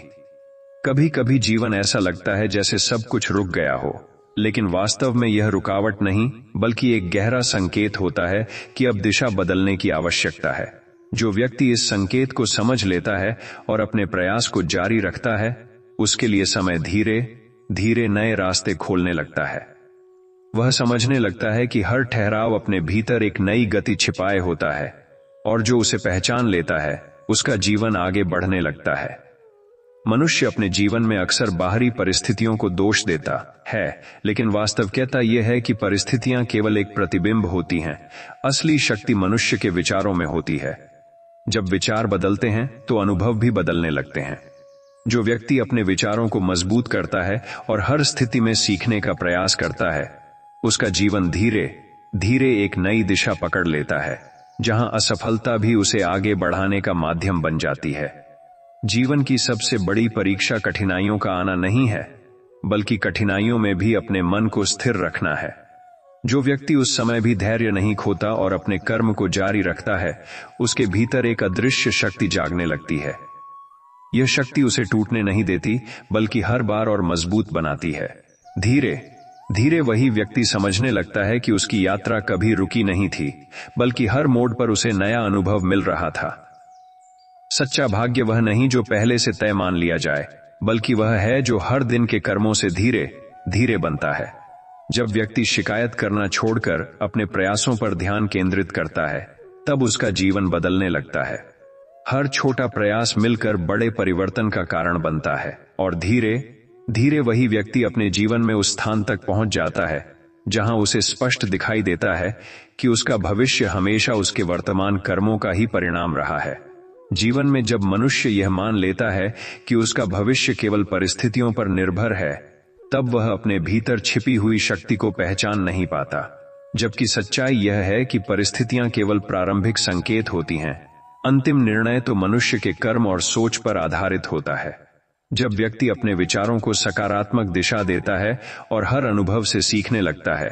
कभी कभी जीवन ऐसा लगता है जैसे सब कुछ रुक गया हो, लेकिन वास्तव में यह रुकावट नहीं, बल्कि एक गहरा संकेत होता है कि अब दिशा बदलने की आवश्यकता है। जो व्यक्ति इस संकेत को समझ लेता है और अपने प्रयास को जारी रखता है, उसके लिए समय धीरे धीरे नए रास्ते खोलने लगता है। वह समझने लगता है कि हर ठहराव अपने भीतर एक नई गति छिपाए होता है, और जो उसे पहचान लेता है, उसका जीवन आगे बढ़ने लगता है। मनुष्य अपने जीवन में अक्सर बाहरी परिस्थितियों को दोष देता है, लेकिन वास्तविकता यह है कि परिस्थितियां केवल एक प्रतिबिंब होती हैं। असली शक्ति मनुष्य के विचारों में होती है। जब विचार बदलते हैं तो अनुभव भी बदलने लगते हैं। जो व्यक्ति अपने विचारों को मजबूत करता है और हर स्थिति में सीखने का प्रयास करता है, उसका जीवन धीरे धीरे एक नई दिशा पकड़ लेता है, जहां असफलता भी उसे आगे बढ़ाने का माध्यम बन जाती है। जीवन की सबसे बड़ी परीक्षा कठिनाइयों का आना नहीं है, बल्कि कठिनाइयों में भी अपने मन को स्थिर रखना है। जो व्यक्ति उस समय भी धैर्य नहीं खोता और अपने कर्म को जारी रखता है, उसके भीतर एक अदृश्य शक्ति जागने लगती है। यह शक्ति उसे टूटने नहीं देती, बल्कि हर बार और मजबूत बनाती है। धीरे धीरे वही व्यक्ति समझने लगता है कि उसकी यात्रा कभी रुकी नहीं थी, बल्कि हर मोड़ पर उसे नया अनुभव मिल रहा था। सच्चा भाग्य वह नहीं जो पहले से तय मान लिया जाए, बल्कि वह है जो हर दिन के कर्मों से धीरे धीरे बनता है। जब व्यक्ति शिकायत करना छोड़कर अपने प्रयासों पर ध्यान केंद्रित करता है, तब उसका जीवन बदलने लगता है। हर छोटा प्रयास मिलकर बड़े परिवर्तन का कारण बनता है, और धीरे धीरे वही व्यक्ति अपने जीवन में उस स्थान तक पहुंच जाता है जहां उसे स्पष्ट दिखाई देता है कि उसका भविष्य हमेशा उसके वर्तमान कर्मों का ही परिणाम रहा है। जीवन में जब मनुष्य यह मान लेता है कि उसका भविष्य केवल परिस्थितियों पर निर्भर है, तब वह अपने भीतर छिपी हुई शक्ति को पहचान नहीं पाता। जबकि सच्चाई यह है कि परिस्थितियां केवल प्रारंभिक संकेत होती हैं, अंतिम निर्णय तो मनुष्य के कर्म और सोच पर आधारित होता है। जब व्यक्ति अपने विचारों को सकारात्मक दिशा देता है और हर अनुभव से सीखने लगता है,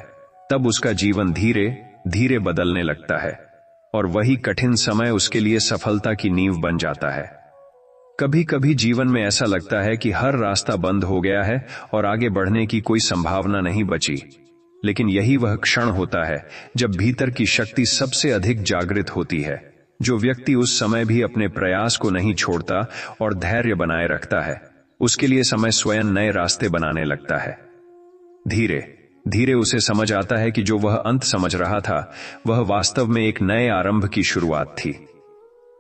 तब उसका जीवन धीरे धीरे बदलने लगता है, और वही कठिन समय उसके लिए सफलता की नींव बन जाता है। कभी कभी जीवन में ऐसा लगता है कि हर रास्ता बंद हो गया है और आगे बढ़ने की कोई संभावना नहीं बची, लेकिन यही वह क्षण होता है जब भीतर की शक्ति सबसे अधिक जागृत होती है। जो व्यक्ति उस समय भी अपने प्रयास को नहीं छोड़ता और धैर्य बनाए रखता है, उसके लिए समय स्वयं नए रास्ते बनाने लगता है। धीरे धीरे उसे समझ आता है कि जो वह अंत समझ रहा था वह वास्तव में एक नए आरंभ की शुरुआत थी।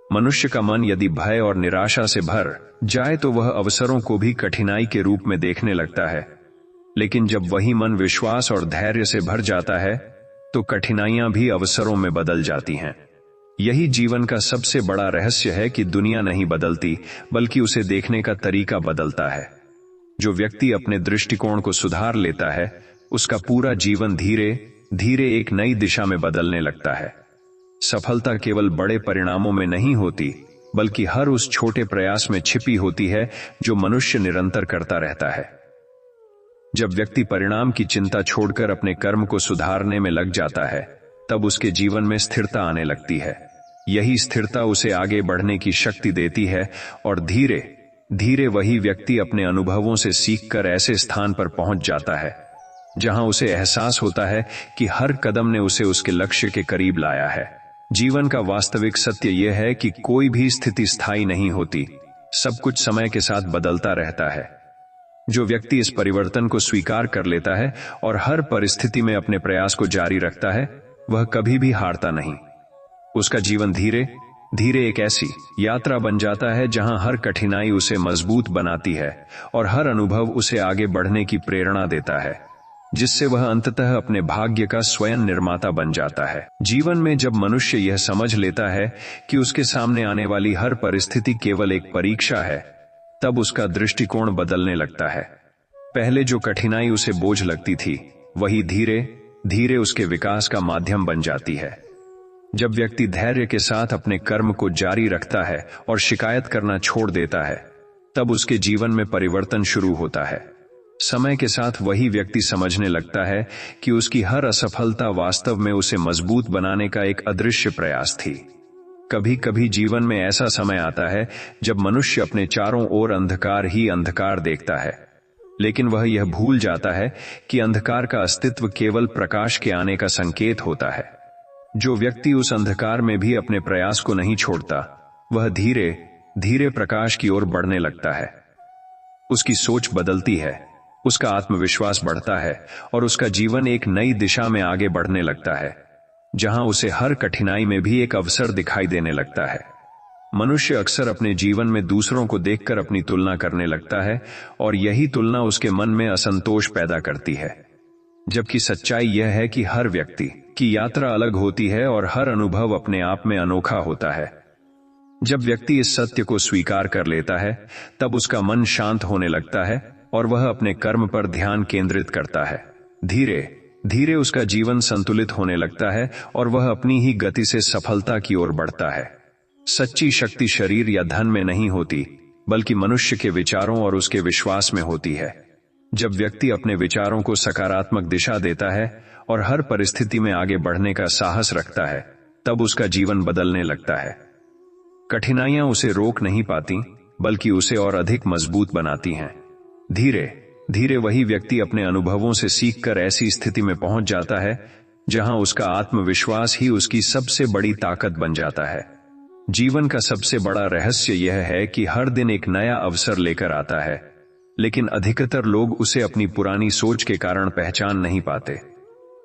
मनुष्य का मन यदि भय और निराशा से भर जाए तो वह अवसरों को भी कठिनाई के रूप में देखने लगता है, लेकिन जब वही मन विश्वास और धैर्य से भर जाता है तो कठिनाइयां भी अवसरों में बदल जाती हैं। यही जीवन का सबसे बड़ा रहस्य है कि दुनिया नहीं बदलती, बल्कि उसे देखने का तरीका बदलता है। जो व्यक्ति अपने दृष्टिकोण को सुधार लेता है उसका पूरा जीवन धीरे धीरे एक नई दिशा में बदलने लगता है। सफलता केवल बड़े परिणामों में नहीं होती, बल्कि हर उस छोटे प्रयास में छिपी होती है जो मनुष्य निरंतर करता रहता है। जब व्यक्ति परिणाम की चिंता छोड़कर अपने कर्म को सुधारने में लग जाता है तब उसके जीवन में स्थिरता आने लगती है। यही स्थिरता उसे आगे बढ़ने की शक्ति देती है और धीरे धीरे वही व्यक्ति अपने अनुभवों से सीखकर ऐसे स्थान पर पहुंच जाता है जहां उसे एहसास होता है कि हर कदम ने उसे उसके लक्ष्य के करीब लाया है। जीवन का वास्तविक सत्य यह है कि कोई भी स्थिति स्थायी नहीं होती, सब कुछ समय के साथ बदलता रहता है। जो व्यक्ति इस परिवर्तन को स्वीकार कर लेता है और हर परिस्थिति में अपने प्रयास को जारी रखता है वह कभी भी हारता नहीं। उसका जीवन धीरे धीरे एक ऐसी यात्रा बन जाता है जहां हर कठिनाई उसे मजबूत बनाती है और हर अनुभव उसे आगे बढ़ने की प्रेरणा देता है, जिससे वह अंततः अपने भाग्य का स्वयं निर्माता बन जाता है। जीवन में जब मनुष्य यह समझ लेता है कि उसके सामने आने वाली हर परिस्थिति केवल एक परीक्षा है, तब उसका दृष्टिकोण बदलने लगता है। पहले जो कठिनाई उसे बोझ लगती थी वही धीरे धीरे उसके विकास का माध्यम बन जाती है। जब व्यक्ति धैर्य के साथ अपने कर्म को जारी रखता है और शिकायत करना छोड़ देता है तब उसके जीवन में परिवर्तन शुरू होता है। समय के साथ वही व्यक्ति समझने लगता है कि उसकी हर असफलता वास्तव में उसे मजबूत बनाने का एक अदृश्य प्रयास थी। कभी कभी जीवन में ऐसा समय आता है जब मनुष्य अपने चारों ओर अंधकार ही अंधकार देखता है, लेकिन वह यह भूल जाता है कि अंधकार का अस्तित्व केवल प्रकाश के आने का संकेत होता है। जो व्यक्ति उस अंधकार में भी अपने प्रयास को नहीं छोड़ता वह धीरे धीरे प्रकाश की ओर बढ़ने लगता है। उसकी सोच बदलती है, उसका आत्मविश्वास बढ़ता है और उसका जीवन एक नई दिशा में आगे बढ़ने लगता है, जहां उसे हर कठिनाई में भी एक अवसर दिखाई देने लगता है। मनुष्य अक्सर अपने जीवन में दूसरों को देखकर अपनी तुलना करने लगता है और यही तुलना उसके मन में असंतोष पैदा करती है, जबकि सच्चाई यह है कि हर व्यक्ति की यात्रा अलग होती है और हर अनुभव अपने आप में अनोखा होता है। जब व्यक्ति इस सत्य को स्वीकार कर लेता है तब उसका मन शांत होने लगता है और वह अपने कर्म पर ध्यान केंद्रित करता है। धीरे धीरे उसका जीवन संतुलित होने लगता है और वह अपनी ही गति से सफलता की ओर बढ़ता है। सच्ची शक्ति शरीर या धन में नहीं होती, बल्कि मनुष्य के विचारों और उसके विश्वास में होती है। जब व्यक्ति अपने विचारों को सकारात्मक दिशा देता है और हर परिस्थिति में आगे बढ़ने का साहस रखता है तब उसका जीवन बदलने लगता है। कठिनाइयां उसे रोक नहीं पाती, बल्कि उसे और अधिक मजबूत बनाती हैं। धीरे धीरे वही व्यक्ति अपने अनुभवों से सीखकर ऐसी स्थिति में पहुंच जाता है जहां उसका आत्मविश्वास ही उसकी सबसे बड़ी ताकत बन जाता है। जीवन का सबसे बड़ा रहस्य यह है कि हर दिन एक नया अवसर लेकर आता है, लेकिन अधिकतर लोग उसे अपनी पुरानी सोच के कारण पहचान नहीं पाते।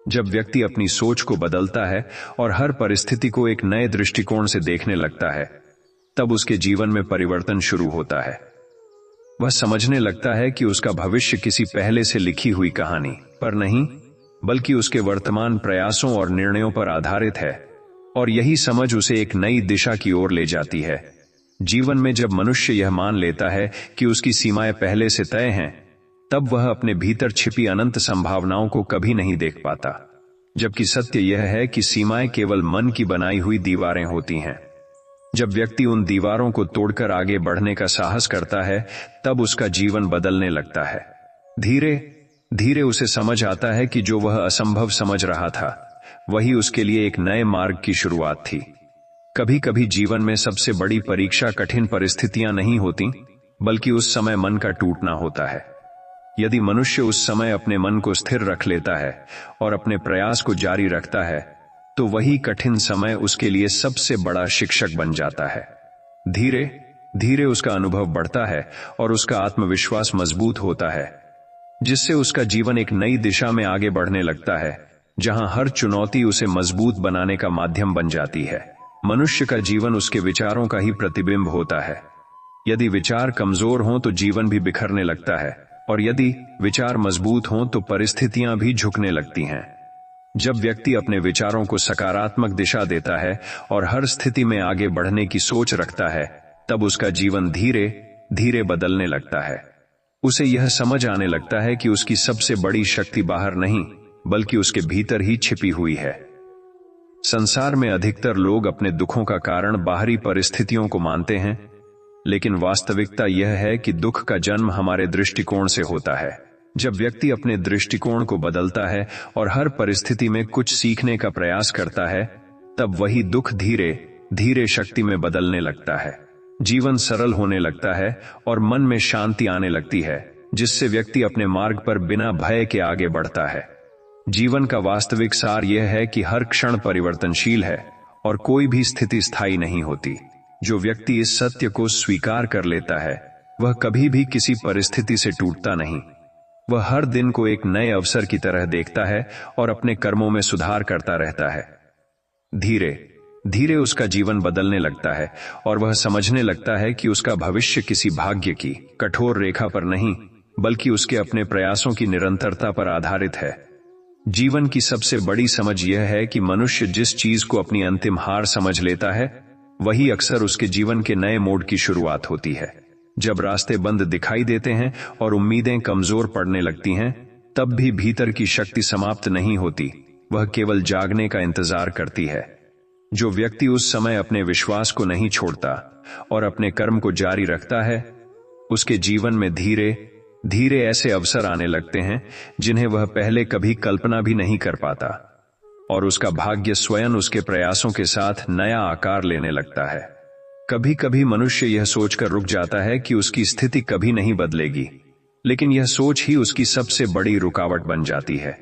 जब व्यक्ति अपनी सोच को बदलता है और हर परिस्थिति को एक नए दृष्टिकोण से देखने लगता है तब उसके जीवन में परिवर्तन शुरू होता है। वह समझने लगता है कि उसका भविष्य किसी पहले से लिखी हुई कहानी पर नहीं, बल्कि उसके वर्तमान प्रयासों और निर्णयों पर आधारित है, और यही समझ उसे एक नई दिशा की ओर ले जाती है। जीवन में जब मनुष्य यह मान लेता है कि उसकी सीमाएं पहले से तय हैं, तब वह अपने भीतर छिपी अनंत संभावनाओं को कभी नहीं देख पाता, जबकि सत्य यह है कि सीमाएं केवल मन की बनाई हुई दीवारें होती हैं। जब व्यक्ति उन दीवारों को तोड़कर आगे बढ़ने का साहस करता है तब उसका जीवन बदलने लगता है। धीरे धीरे उसे समझ आता है कि जो वह असंभव समझ रहा था वही उसके लिए एक नए मार्ग की शुरुआत थी। कभी कभी जीवन में सबसे बड़ी परीक्षा कठिन परिस्थितियां नहीं होती, बल्कि उस समय मन का टूटना होता है। यदि मनुष्य उस समय अपने मन को स्थिर रख लेता है और अपने प्रयास को जारी रखता है तो वही कठिन समय उसके लिए सबसे बड़ा शिक्षक बन जाता है। धीरे धीरे उसका अनुभव बढ़ता है और उसका आत्मविश्वास मजबूत होता है। जिससे उसका जीवन एक नई दिशा में आगे बढ़ने लगता है, जहां हर चुनौती उसे मजबूत बनाने का माध्यम बन जाती है। मनुष्य का जीवन उसके विचारों का ही प्रतिबिंब होता है। यदि विचार कमजोर हों तो जीवन भी बिखरने लगता है, और यदि विचार मजबूत हों तो परिस्थितियां भी झुकने लगती हैं। जब व्यक्ति अपने विचारों को सकारात्मक दिशा देता है और हर स्थिति में आगे बढ़ने की सोच रखता है, तब उसका जीवन धीरे धीरे बदलने लगता है। उसे यह समझ आने लगता है कि उसकी सबसे बड़ी शक्ति बाहर नहीं, बल्कि उसके भीतर ही छिपी हुई है। संसार में अधिकतर लोग अपने दुखों का कारण बाहरी परिस्थितियों को मानते हैं, लेकिन वास्तविकता यह है कि दुख का जन्म हमारे दृष्टिकोण से होता है। जब व्यक्ति अपने दृष्टिकोण को बदलता है और हर परिस्थिति में कुछ सीखने का प्रयास करता है, तब वही दुख धीरे धीरे शक्ति में बदलने लगता है। जीवन सरल होने लगता है और मन में शांति आने लगती है, जिससे व्यक्ति अपने मार्ग पर बिना भय के आगे बढ़ता है। जीवन का वास्तविक सार यह है कि हर क्षण परिवर्तनशील है और कोई भी स्थिति स्थायी नहीं होती। जो व्यक्ति इस सत्य को स्वीकार कर लेता है, वह कभी भी किसी परिस्थिति से टूटता नहीं। वह हर दिन को एक नए अवसर की तरह देखता है और अपने कर्मों में सुधार करता रहता है। धीरे धीरे उसका जीवन बदलने लगता है और वह समझने लगता है कि उसका भविष्य किसी भाग्य की कठोर रेखा पर नहीं, बल्कि उसके अपने प्रयासों की निरंतरता पर आधारित है। जीवन की सबसे बड़ी समझ यह है कि मनुष्य जिस चीज को अपनी अंतिम हार समझ लेता है, वही अक्सर उसके जीवन के नए मोड़ की शुरुआत होती है। जब रास्ते बंद दिखाई देते हैं और उम्मीदें कमजोर पड़ने लगती हैं, तब भी भीतर की शक्ति समाप्त नहीं होती, वह केवल जागने का इंतजार करती है। जो व्यक्ति उस समय अपने विश्वास को नहीं छोड़ता और अपने कर्म को जारी रखता है, उसके जीवन में धीरे धीरे ऐसे अवसर आने लगते हैं जिन्हें वह पहले कभी कल्पना भी नहीं कर पाता, और उसका भाग्य स्वयं उसके प्रयासों के साथ नया आकार लेने लगता है। कभी कभी मनुष्य यह सोचकर रुक जाता है कि उसकी स्थिति कभी नहीं बदलेगी, लेकिन यह सोच ही उसकी सबसे बड़ी रुकावट बन जाती है।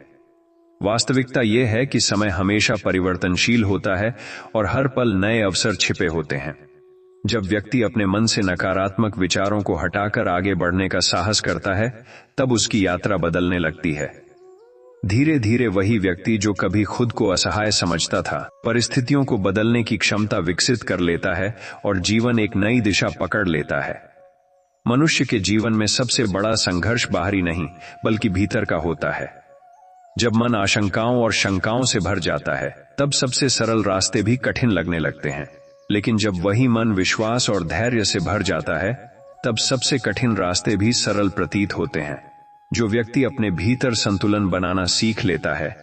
वास्तविकता यह है कि समय हमेशा परिवर्तनशील होता है और हर पल नए अवसर छिपे होते हैं। जब व्यक्ति अपने मन से नकारात्मक विचारों को हटाकर आगे बढ़ने का साहस करता है, तब उसकी यात्रा बदलने लगती है। धीरे धीरे वही व्यक्ति जो कभी खुद को असहाय समझता था, परिस्थितियों को बदलने की क्षमता विकसित कर लेता है और जीवन एक नई दिशा पकड़ लेता है। मनुष्य के जीवन में सबसे बड़ा संघर्ष बाहरी नहीं, बल्कि भीतर का होता है। जब मन आशंकाओं और शंकाओं से भर जाता है, तब सबसे सरल रास्ते भी कठिन लगने लगते हैं। लेकिन जब वही मन विश्वास और धैर्य से भर जाता है, तब सबसे कठिन रास्ते भी सरल प्रतीत होते हैं। जो व्यक्ति अपने भीतर संतुलन बनाना सीख लेता है,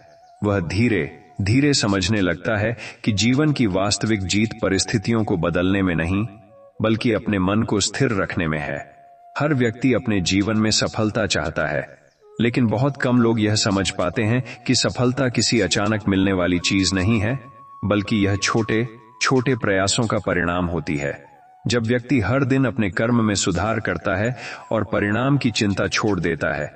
वह धीरे धीरे समझने लगता है कि जीवन की वास्तविक जीत परिस्थितियों को बदलने में नहीं, बल्कि अपने मन को स्थिर रखने में है। हर व्यक्ति अपने जीवन में सफलता चाहता है, लेकिन बहुत कम लोग यह समझ पाते हैं कि सफलता किसी अचानक मिलने वाली चीज नहीं है, बल्कि यह छोटे छोटे प्रयासों का परिणाम होती है। जब व्यक्ति हर दिन अपने कर्म में सुधार करता है और परिणाम की चिंता छोड़ देता है,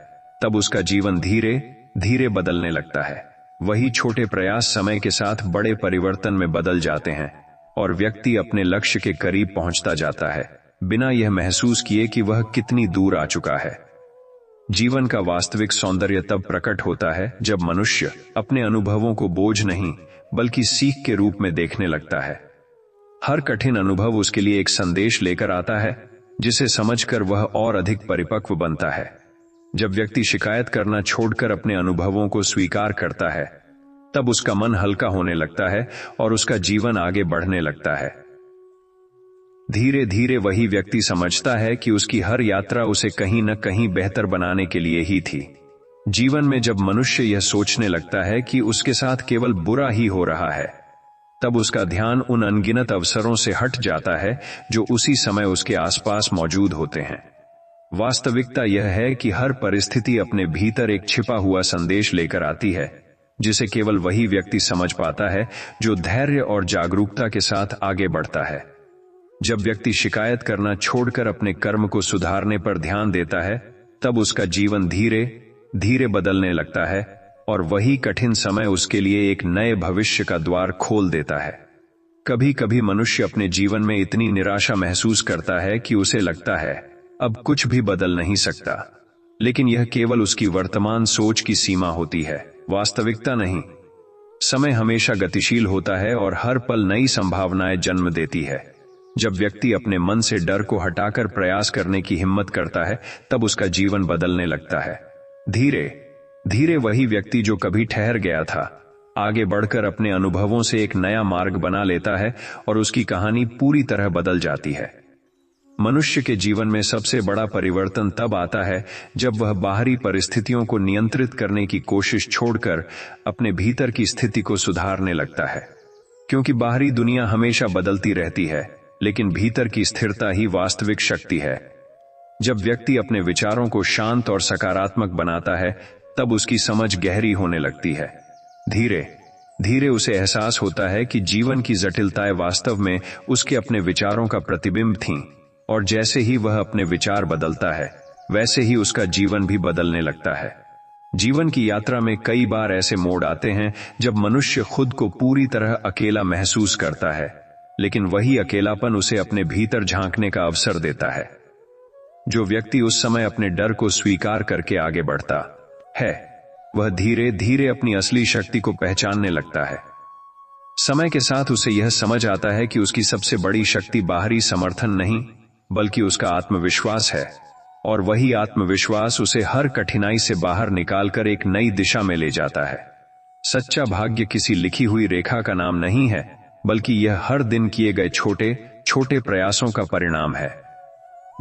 तब उसका जीवन धीरे धीरे बदलने लगता है। वही छोटे प्रयास समय के साथ बड़े परिवर्तन में बदल जाते हैं और व्यक्ति अपने लक्ष्य के करीब पहुंचता जाता है, बिना यह महसूस किए कि वह कितनी दूर आ चुका है। जीवन का वास्तविक सौंदर्य तब प्रकट होता है जब मनुष्य अपने अनुभवों को बोझ नहीं, बल्कि सीख के रूप में देखने लगता है। हर कठिन अनुभव उसके लिए एक संदेश लेकर आता है, जिसे समझकर वह और अधिक परिपक्व बनता है। जब व्यक्ति शिकायत करना छोड़कर अपने अनुभवों को स्वीकार करता है, तब उसका मन हल्का होने लगता है और उसका जीवन आगे बढ़ने लगता है। धीरे धीरे वही व्यक्ति समझता है कि उसकी हर यात्रा उसे कहीं न कहीं बेहतर बनाने के लिए ही थी। जीवन में जब मनुष्य यह सोचने लगता है कि उसके साथ केवल बुरा ही हो रहा है, तब उसका ध्यान उन अनगिनत अवसरों से हट जाता है जो उसी समय उसके आसपास मौजूद होते हैं। वास्तविकता यह है कि हर परिस्थिति अपने भीतर एक छिपा हुआ संदेश लेकर आती है, जिसे केवल वही व्यक्ति समझ पाता है जो धैर्य और जागरूकता के साथ आगे बढ़ता है। जब व्यक्ति शिकायत करना छोड़कर अपने कर्म को सुधारने पर ध्यान देता है, तब उसका जीवन धीरे धीरे बदलने लगता है और वही कठिन समय उसके लिए एक नए भविष्य का द्वार खोल देता है। कभी कभी मनुष्य अपने जीवन में इतनी निराशा महसूस करता है कि उसे लगता है अब कुछ भी बदल नहीं सकता। लेकिन यह केवल उसकी वर्तमान सोच की सीमा होती है, वास्तविकता नहीं। समय हमेशा गतिशील होता है और हर पल नई संभावनाएं जन्म देती है। जब व्यक्ति अपने मन से डर को हटाकर प्रयास करने की हिम्मत करता है, तब उसका जीवन बदलने लगता है। धीरे धीरे वही व्यक्ति जो कभी ठहर गया था, आगे बढ़कर अपने अनुभवों से एक नया मार्ग बना लेता है और उसकी कहानी पूरी तरह बदल जाती है। मनुष्य के जीवन में सबसे बड़ा परिवर्तन तब आता है जब वह बाहरी परिस्थितियों को नियंत्रित करने की कोशिश छोड़कर अपने भीतर की स्थिति को सुधारने लगता है। क्योंकि बाहरी दुनिया हमेशा बदलती रहती है, लेकिन भीतर की स्थिरता ही वास्तविक शक्ति है। जब व्यक्ति अपने विचारों को शांत और सकारात्मक बनाता है, तब उसकी समझ गहरी होने लगती है। धीरे धीरे उसे एहसास होता है कि जीवन की जटिलताएं वास्तव में उसके अपने विचारों का प्रतिबिंब थीं, और जैसे ही वह अपने विचार बदलता है, वैसे ही उसका जीवन भी बदलने लगता है। जीवन की यात्रा में कई बार ऐसे मोड़ आते हैं जब मनुष्य खुद को पूरी तरह अकेला महसूस करता है, लेकिन वही अकेलापन उसे अपने भीतर झांकने का अवसर देता है। जो व्यक्ति उस समय अपने डर को स्वीकार करके आगे बढ़ता है, वह धीरे धीरे अपनी असली शक्ति को पहचानने लगता है। समय के साथ उसे यह समझ आता है कि उसकी सबसे बड़ी शक्ति बाहरी समर्थन नहीं, बल्कि उसका आत्मविश्वास है, और वही आत्मविश्वास उसे हर कठिनाई से बाहर निकालकर एक नई दिशा में ले जाता है। सच्चा भाग्य किसी लिखी हुई रेखा का नाम नहीं है, बल्कि यह हर दिन किए गए छोटे छोटे प्रयासों का परिणाम है।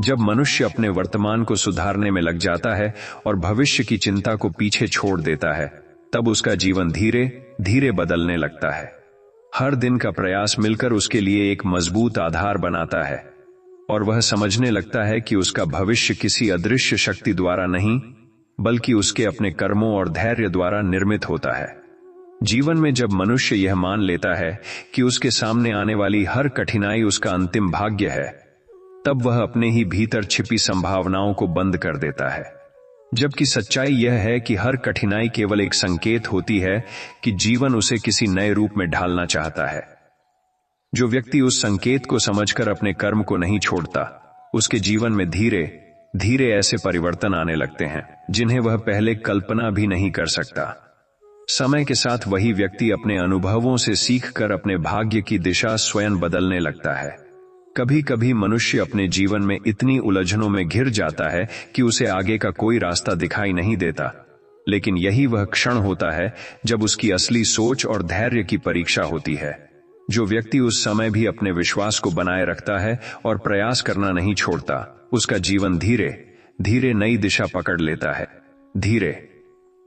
जब मनुष्य अपने वर्तमान को सुधारने में लग जाता है और भविष्य की चिंता को पीछे छोड़ देता है, तब उसका जीवन धीरे धीरे बदलने लगता है। हर दिन का प्रयास मिलकर उसके लिए एक मजबूत आधार बनाता है, और वह समझने लगता है कि उसका भविष्य किसी अदृश्य शक्ति द्वारा नहीं, बल्कि उसके अपने कर्मों और धैर्य द्वारा निर्मित होता है। जीवन में जब मनुष्य यह मान लेता है कि उसके सामने आने वाली हर कठिनाई उसका अंतिम भाग्य है, तब वह अपने ही भीतर छिपी संभावनाओं को बंद कर देता है। जबकि सच्चाई यह है कि हर कठिनाई केवल एक संकेत होती है कि जीवन उसे किसी नए रूप में ढालना चाहता है। जो व्यक्ति उस संकेत को समझकर अपने कर्म को नहीं छोड़ता, उसके जीवन में धीरे धीरे ऐसे परिवर्तन आने लगते हैं जिन्हें वह पहले कल्पना भी नहीं कर सकता। समय के साथ वही व्यक्ति अपने अनुभवों से सीखकर अपने भाग्य की दिशा स्वयं बदलने लगता है। कभी कभी मनुष्य अपने जीवन में इतनी उलझनों में घिर जाता है कि उसे आगे का कोई रास्ता दिखाई नहीं देता, लेकिन यही वह क्षण होता है जब उसकी असली सोच और धैर्य की परीक्षा होती है। जो व्यक्ति उस समय भी अपने विश्वास को बनाए रखता है और प्रयास करना नहीं छोड़ता, उसका जीवन धीरे धीरे नई दिशा पकड़ लेता है। धीरे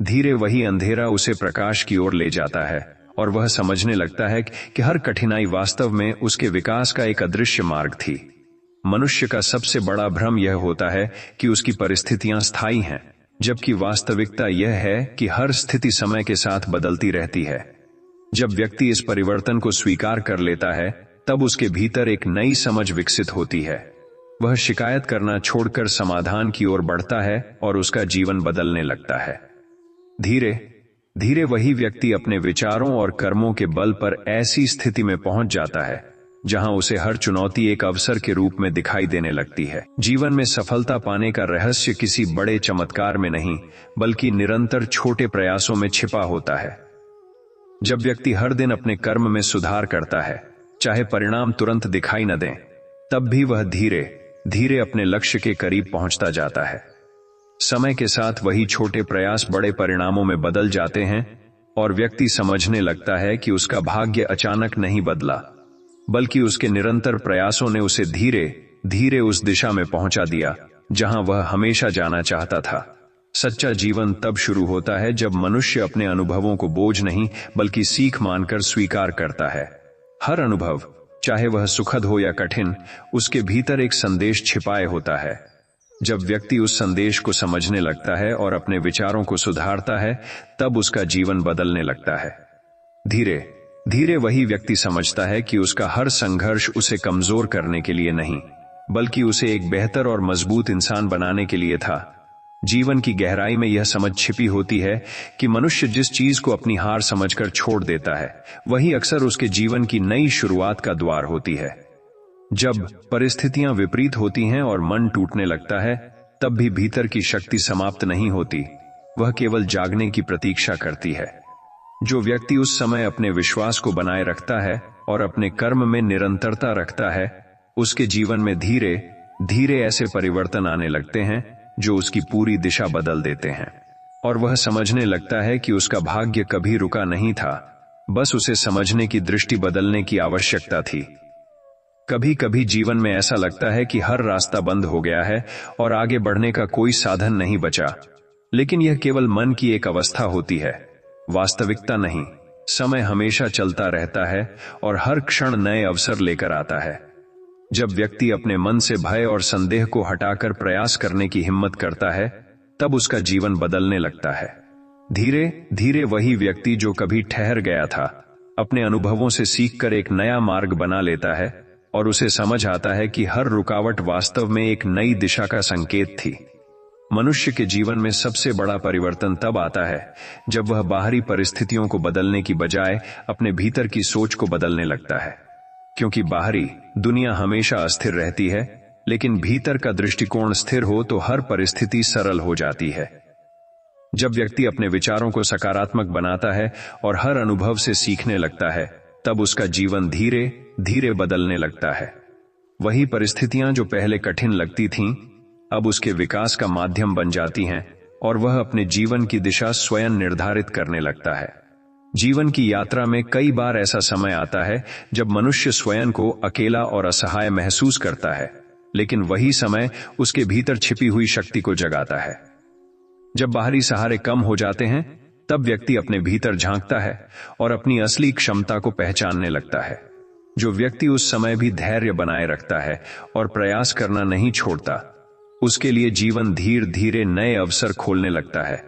धीरे वही अंधेरा उसे प्रकाश की ओर ले जाता है, और वह समझने लगता है कि हर कठिनाई वास्तव में उसके विकास का एक अदृश्य मार्ग थी। मनुष्य का सबसे बड़ा भ्रम यह होता है कि उसकी परिस्थितियां स्थायी हैं, जबकि वास्तविकता यह है कि हर स्थिति समय के साथ बदलती रहती है। जब व्यक्ति इस परिवर्तन को स्वीकार कर लेता है, तब उसके भीतर एक नई समझ विकसित होती है। वह शिकायत करना छोड़कर समाधान की ओर बढ़ता है और उसका जीवन बदलने लगता है। धीरे धीरे वही व्यक्ति अपने विचारों और कर्मों के बल पर ऐसी स्थिति में पहुंच जाता है जहां उसे हर चुनौती एक अवसर के रूप में दिखाई देने लगती है। जीवन में सफलता पाने का रहस्य किसी बड़े चमत्कार में नहीं, बल्कि निरंतर छोटे प्रयासों में छिपा होता है। जब व्यक्ति हर दिन अपने कर्म में सुधार करता है, चाहे परिणाम तुरंत दिखाई न दें, तब भी वह धीरे धीरे अपने लक्ष्य के करीब पहुंचता जाता है। समय के साथ वही छोटे प्रयास बड़े परिणामों में बदल जाते हैं, और व्यक्ति समझने लगता है कि उसका भाग्य अचानक नहीं बदला, बल्कि उसके निरंतर प्रयासों ने उसे धीरे धीरे उस दिशा में पहुंचा दिया जहां वह हमेशा जाना चाहता था। सच्चा जीवन तब शुरू होता है जब मनुष्य अपने अनुभवों को बोझ नहीं, बल्कि सीख मानकर स्वीकार करता है। हर अनुभव, चाहे वह सुखद हो या कठिन, उसके भीतर एक संदेश छिपाए होता है। जब व्यक्ति उस संदेश को समझने लगता है और अपने विचारों को सुधारता है, तब उसका जीवन बदलने लगता है। धीरे धीरे वही व्यक्ति समझता है कि उसका हर संघर्ष उसे कमजोर करने के लिए नहीं, बल्कि उसे एक बेहतर और मजबूत इंसान बनाने के लिए था। जीवन की गहराई में यह समझ छिपी होती है कि मनुष्य जिस चीज को अपनी हार समझकर छोड़ देता है, वही अक्सर उसके जीवन की नई शुरुआत का द्वार होती है। जब परिस्थितियां विपरीत होती हैं और मन टूटने लगता है, तब भी भीतर की शक्ति समाप्त नहीं होती, वह केवल जागने की प्रतीक्षा करती है। जो व्यक्ति उस समय अपने विश्वास को बनाए रखता है और अपने कर्म में निरंतरता रखता है, उसके जीवन में धीरे धीरे ऐसे परिवर्तन आने लगते हैं जो उसकी पूरी दिशा बदल देते हैं, और वह समझने लगता है कि उसका भाग्य कभी रुका नहीं था, बस उसे समझने की दृष्टि बदलने की आवश्यकता थी। कभी कभी जीवन में ऐसा लगता है कि हर रास्ता बंद हो गया है और आगे बढ़ने का कोई साधन नहीं बचा, लेकिन यह केवल मन की एक अवस्था होती है, वास्तविकता नहीं। समय हमेशा चलता रहता है और हर क्षण नए अवसर लेकर आता है। जब व्यक्ति अपने मन से भय और संदेह को हटाकर प्रयास करने की हिम्मत करता है, तब उसका जीवन बदलने लगता है। धीरे धीरे वही व्यक्ति जो कभी ठहर गया था, अपने अनुभवों से सीखकर एक नया मार्ग बना लेता है, और उसे समझ आता है कि हर रुकावट वास्तव में एक नई दिशा का संकेत थी। मनुष्य के जीवन में सबसे बड़ा परिवर्तन तब आता है जब वह बाहरी परिस्थितियों को बदलने की बजाय अपने भीतर की सोच को बदलने लगता है, क्योंकि बाहरी दुनिया हमेशा अस्थिर रहती है, लेकिन भीतर का दृष्टिकोण स्थिर हो तो हर परिस्थिति सरल हो जाती है। जब व्यक्ति अपने विचारों को सकारात्मक बनाता है और हर अनुभव से सीखने लगता है, तब उसका जीवन धीरे धीरे बदलने लगता है। वही परिस्थितियां जो पहले कठिन लगती थीं, अब उसके विकास का माध्यम बन जाती हैं, और वह अपने जीवन की दिशा स्वयं निर्धारित करने लगता है। जीवन की यात्रा में कई बार ऐसा समय आता है जब मनुष्य स्वयं को अकेला और असहाय महसूस करता है, लेकिन वही समय उसके भीतर छिपी हुई शक्ति को जगाता है। जब बाहरी सहारे कम हो जाते हैं, तब व्यक्ति अपने भीतर झांकता है और अपनी असली क्षमता को पहचानने लगता है। जो व्यक्ति उस समय भी धैर्य बनाए रखता है और प्रयास करना नहीं छोड़ता, उसके लिए जीवन धीरे धीरे नए अवसर खोलने लगता है,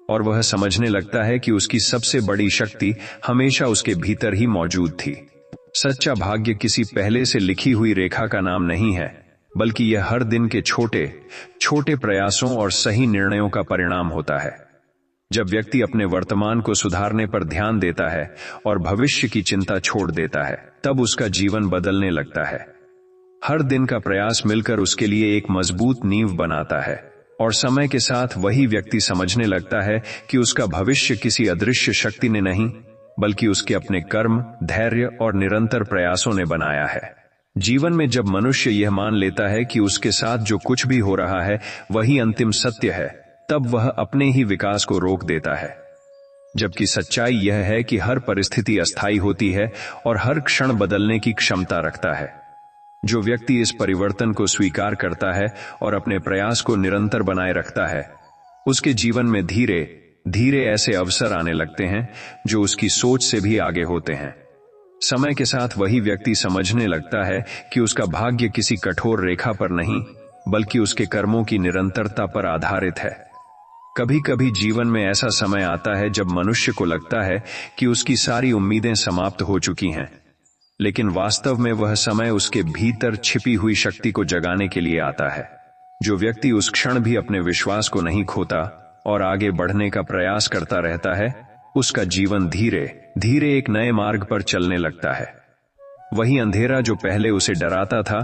और वह समझने लगता है कि उसकी सबसे बड़ी शक्ति हमेशा उसके भीतर ही मौजूद थी। सच्चा भाग्य किसी पहले से लिखी हुई रेखा का नाम नहीं है, बल्कि यह हर दिन के छोटे छोटे प्रयासों और सही निर्णयों का परिणाम होता है। जब व्यक्ति अपने वर्तमान को सुधारने पर ध्यान देता है और भविष्य की चिंता छोड़ देता है, तब उसका जीवन बदलने लगता है। हर दिन का प्रयास मिलकर उसके लिए एक मजबूत नींव बनाता है, और समय के साथ वही व्यक्ति समझने लगता है कि उसका भविष्य किसी अदृश्य शक्ति ने नहीं, बल्कि उसके अपने कर्म, धैर्य और निरंतर प्रयासों ने बनाया है। जीवन में जब मनुष्य यह मान लेता है कि उसके साथ जो कुछ भी हो रहा है वही अंतिम सत्य है, तब वह अपने ही विकास को रोक देता है। जबकि सच्चाई यह है कि हर परिस्थिति अस्थायी होती है और हर क्षण बदलने की क्षमता रखता है। जो व्यक्ति इस परिवर्तन को स्वीकार करता है और अपने प्रयास को निरंतर बनाए रखता है, उसके जीवन में धीरे धीरे ऐसे अवसर आने लगते हैं जो उसकी सोच से भी आगे होते हैं। समय के साथ वही व्यक्ति समझने लगता है कि उसका भाग्य किसी कठोर रेखा पर नहीं, बल्कि उसके कर्मों की निरंतरता पर आधारित है। कभी कभी जीवन में ऐसा समय आता है जब मनुष्य को लगता है कि उसकी सारी उम्मीदें समाप्त हो चुकी हैं, लेकिन वास्तव में वह समय उसके भीतर छिपी हुई शक्ति को जगाने के लिए आता है। जो व्यक्ति उस क्षण भी अपने विश्वास को नहीं खोता और आगे बढ़ने का प्रयास करता रहता है, उसका जीवन धीरे धीरे एक नए मार्ग पर चलने लगता है। वही अंधेरा जो पहले उसे डराता था,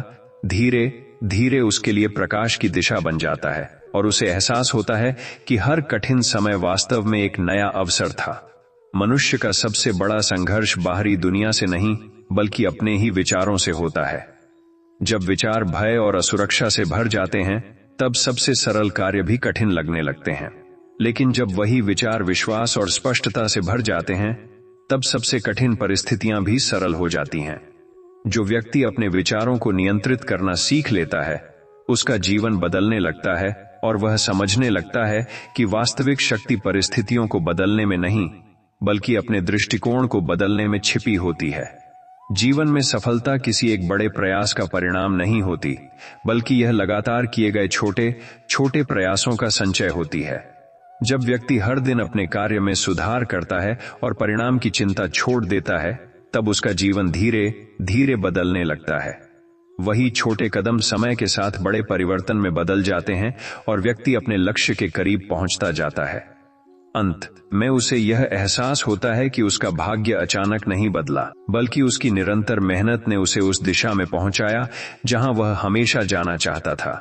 धीरे धीरे उसके लिए प्रकाश की दिशा बन जाता है, और उसे एहसास होता है कि हर कठिन समय वास्तव में एक नया अवसर था। मनुष्य का सबसे बड़ा संघर्ष बाहरी दुनिया से नहीं, बल्कि अपने ही विचारों से होता है। जब विचार भय और असुरक्षा से भर जाते हैं, तब सबसे सरल कार्य भी कठिन लगने लगते हैं। लेकिन जब वही विचार विश्वास और स्पष्टता से भर जाते हैं, तब सबसे कठिन परिस्थितियां भी सरल हो जाती हैं। जो व्यक्ति अपने विचारों को नियंत्रित करना सीख लेता है, उसका जीवन बदलने लगता है, और वह समझने लगता है कि वास्तविक शक्ति परिस्थितियों को बदलने में नहीं, बल्कि अपने दृष्टिकोण को बदलने में छिपी होती है। जीवन में सफलता किसी एक बड़े प्रयास का परिणाम नहीं होती, बल्कि यह लगातार किए गए छोटे छोटे प्रयासों का संचय होती है। जब व्यक्ति हर दिन अपने कार्य में सुधार करता है और परिणाम की चिंता छोड़ देता है, तब उसका जीवन धीरे धीरे बदलने लगता है। वही छोटे कदम समय के साथ बड़े परिवर्तन में बदल जाते हैं और व्यक्ति अपने लक्ष्य के करीब पहुंचता जाता है। अंत में उसे यह एहसास होता है कि उसका भाग्य अचानक नहीं बदला, बल्कि उसकी निरंतर मेहनत ने उसे उस दिशा में पहुंचाया जहां वह हमेशा जाना चाहता था।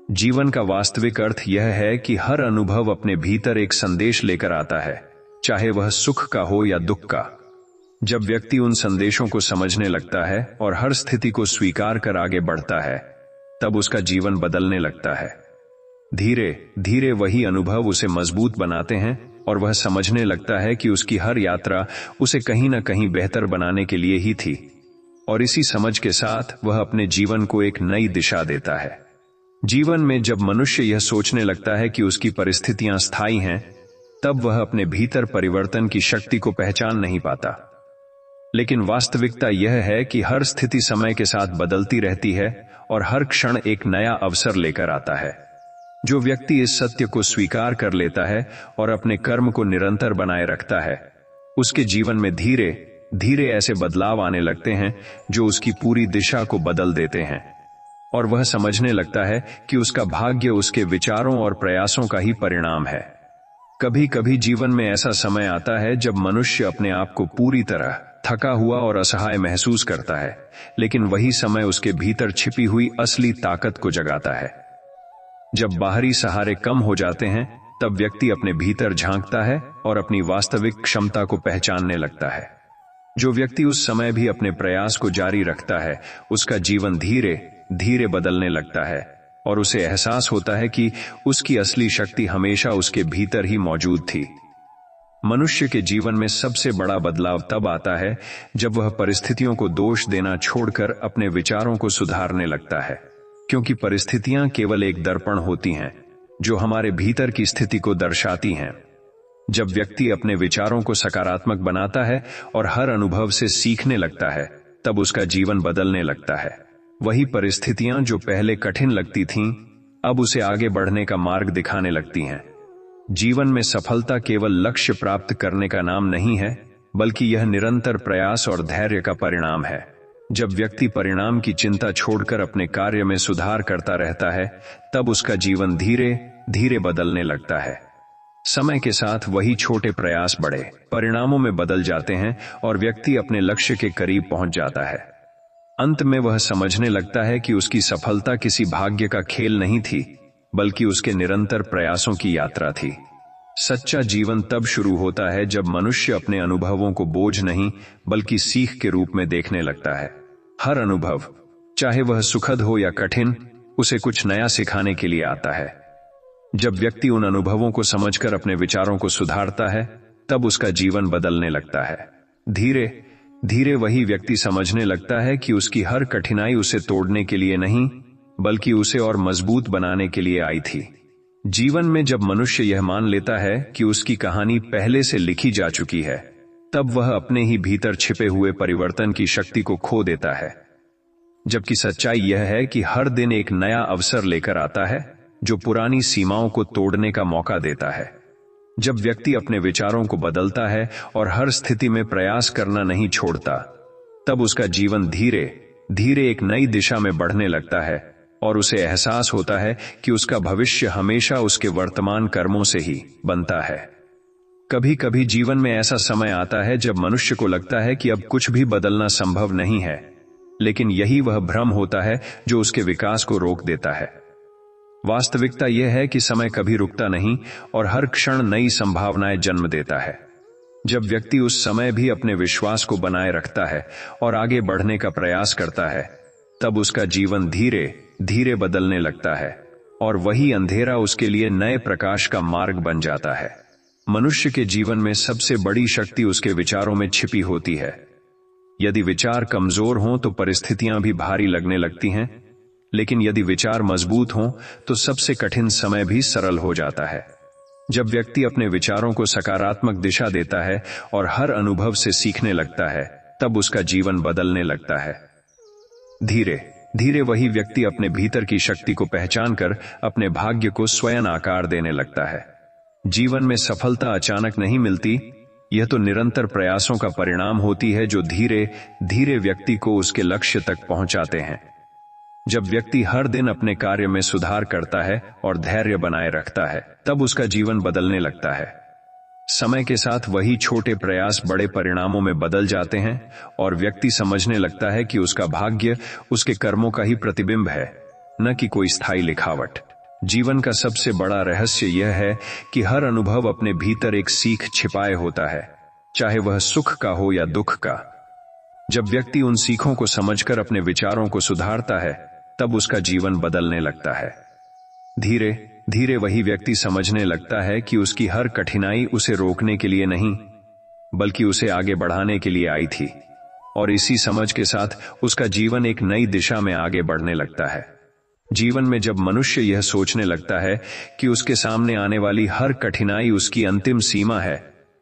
जीवन का वास्तविक अर्थ यह है कि हर अनुभव अपने भीतर एक संदेश लेकर आता है, चाहे वह सुख का हो या दुख का। जब व्यक्ति उन संदेशों को समझने लगता है और हर स्थिति को स्वीकार कर आगे बढ़ता है, तब उसका जीवन बदलने लगता है। धीरे धीरे वही अनुभव उसे मजबूत बनाते हैं और वह समझने लगता है कि उसकी हर यात्रा उसे कहीं ना कहीं बेहतर बनाने के लिए ही थी। और इसी समझ के साथ वह अपने जीवन को एक नई दिशा देता है। जीवन में जब मनुष्य यह सोचने लगता है कि उसकी परिस्थितियां स्थायी हैं, तब वह अपने भीतर परिवर्तन की शक्ति को पहचान नहीं पाता। लेकिन वास्तविकता यह है कि हर स्थिति समय के साथ बदलती रहती है और हर क्षण एक नया अवसर लेकर आता है। जो व्यक्ति इस सत्य को स्वीकार कर लेता है और अपने कर्म को निरंतर बनाए रखता है, उसके जीवन में धीरे धीरे ऐसे बदलाव आने लगते हैं जो उसकी पूरी दिशा को बदल देते हैं। और वह समझने लगता है कि उसका भाग्य उसके विचारों और प्रयासों का ही परिणाम है। कभी कभी जीवन में ऐसा समय आता है जब मनुष्य अपने आप को पूरी तरह थका हुआ और असहाय महसूस करता है, लेकिन वही समय उसके भीतर छिपी हुई असली ताकत को जगाता है। जब बाहरी सहारे कम हो जाते हैं, तब व्यक्ति अपने भीतर झांकता है और अपनी वास्तविक क्षमता को पहचानने लगता है। जो व्यक्ति उस समय भी अपने प्रयास को जारी रखता है, उसका जीवन धीरे धीरे बदलने लगता है और उसे एहसास होता है कि उसकी असली शक्ति हमेशा उसके भीतर ही मौजूद थी। मनुष्य के जीवन में सबसे बड़ा बदलाव तब आता है जब वह परिस्थितियों को दोष देना छोड़कर अपने विचारों को सुधारने लगता है, क्योंकि परिस्थितियां केवल एक दर्पण होती हैं जो हमारे भीतर की स्थिति को दर्शाती हैं। जब व्यक्ति अपने विचारों को सकारात्मक बनाता है और हर अनुभव से सीखने लगता है, तब उसका जीवन बदलने लगता है। वही परिस्थितियां जो पहले कठिन लगती थीं, अब उसे आगे बढ़ने का मार्ग दिखाने लगती हैं। जीवन में सफलता केवल लक्ष्य प्राप्त करने का नाम नहीं है, बल्कि यह निरंतर प्रयास और धैर्य का परिणाम है। जब व्यक्ति परिणाम की चिंता छोड़कर अपने कार्य में सुधार करता रहता है, तब उसका जीवन धीरे धीरे बदलने लगता है। समय के साथ वही छोटे प्रयास बड़े परिणामों में बदल जाते हैं और व्यक्ति अपने लक्ष्य के करीब पहुंच जाता है। अंत में वह समझने लगता है कि उसकी सफलता किसी भाग्य का खेल नहीं थी, बल्कि उसके निरंतर प्रयासों की यात्रा थी। सच्चा जीवन तब शुरू होता है जब मनुष्य अपने अनुभवों को बोझ नहीं, बल्कि सीख के रूप में देखने लगता है। हर अनुभव, चाहे वह सुखद हो या कठिन, उसे कुछ नया सिखाने के लिए आता है। जब व्यक्ति उन अनुभवों को समझकर अपने विचारों को सुधारता है, तब उसका जीवन बदलने लगता है। धीरे धीरे वही व्यक्ति समझने लगता है कि उसकी हर कठिनाई उसे तोड़ने के लिए नहीं, बल्कि उसे और मजबूत बनाने के लिए आई थी। जीवन में जब मनुष्य यह मान लेता है कि उसकी कहानी पहले से लिखी जा चुकी है, तब वह अपने ही भीतर छिपे हुए परिवर्तन की शक्ति को खो देता है। जबकि सच्चाई यह है कि हर दिन एक नया अवसर लेकर आता है जो पुरानी सीमाओं को तोड़ने का मौका देता है। जब व्यक्ति अपने विचारों को बदलता है और हर स्थिति में प्रयास करना नहीं छोड़ता, तब उसका जीवन धीरे धीरे एक नई दिशा में बढ़ने लगता है और उसे एहसास होता है कि उसका भविष्य हमेशा उसके वर्तमान कर्मों से ही बनता है। कभी कभी जीवन में ऐसा समय आता है जब मनुष्य को लगता है कि अब कुछ भी बदलना संभव नहीं है, लेकिन यही वह भ्रम होता है जो उसके विकास को रोक देता है। वास्तविकता यह है कि समय कभी रुकता नहीं और हर क्षण नई संभावनाएं जन्म देता है। जब व्यक्ति उस समय भी अपने विश्वास को बनाए रखता है और आगे बढ़ने का प्रयास करता है, तब उसका जीवन धीरे धीरे बदलने लगता है और वही अंधेरा उसके लिए नए प्रकाश का मार्ग बन जाता है। मनुष्य के जीवन में सबसे बड़ी शक्ति उसके विचारों में छिपी होती है। यदि विचार कमजोर हों तो परिस्थितियां भी भारी लगने लगती हैं, लेकिन यदि विचार मजबूत हों तो सबसे कठिन समय भी सरल हो जाता है। जब व्यक्ति अपने विचारों को सकारात्मक दिशा देता है और हर अनुभव से सीखने लगता है, तब उसका जीवन बदलने लगता है। धीरे धीरे वही व्यक्ति अपने भीतर की शक्ति को पहचान कर अपने भाग्य को स्वयं आकार देने लगता है। जीवन में सफलता अचानक नहीं मिलती, यह तो निरंतर प्रयासों का परिणाम होती है जो धीरे धीरे व्यक्ति को उसके लक्ष्य तक पहुंचाते हैं। जब व्यक्ति हर दिन अपने कार्य में सुधार करता है और धैर्य बनाए रखता है, तब उसका जीवन बदलने लगता है। समय के साथ वही छोटे प्रयास बड़े परिणामों में बदल जाते हैं और व्यक्ति समझने लगता है कि उसका भाग्य उसके कर्मों का ही प्रतिबिंब है, न कि कोई स्थायी लिखावट। जीवन का सबसे बड़ा रहस्य यह है कि हर अनुभव अपने भीतर एक सीख छिपाए होता है, चाहे वह सुख का हो या दुख का। जब व्यक्ति उन सीखों को समझकर अपने विचारों को सुधारता है, तब उसका जीवन बदलने लगता है। धीरे धीरे वही व्यक्ति समझने लगता है कि उसकी हर कठिनाई उसे रोकने के लिए नहीं, बल्कि उसे आगे बढ़ाने के लिए आई थी, और इसी समझ के साथ उसका जीवन एक नई दिशा में आगे बढ़ने लगता है। जीवन में जब मनुष्य यह सोचने लगता है कि उसके सामने आने वाली हर कठिनाई उसकी अंतिम सीमा है,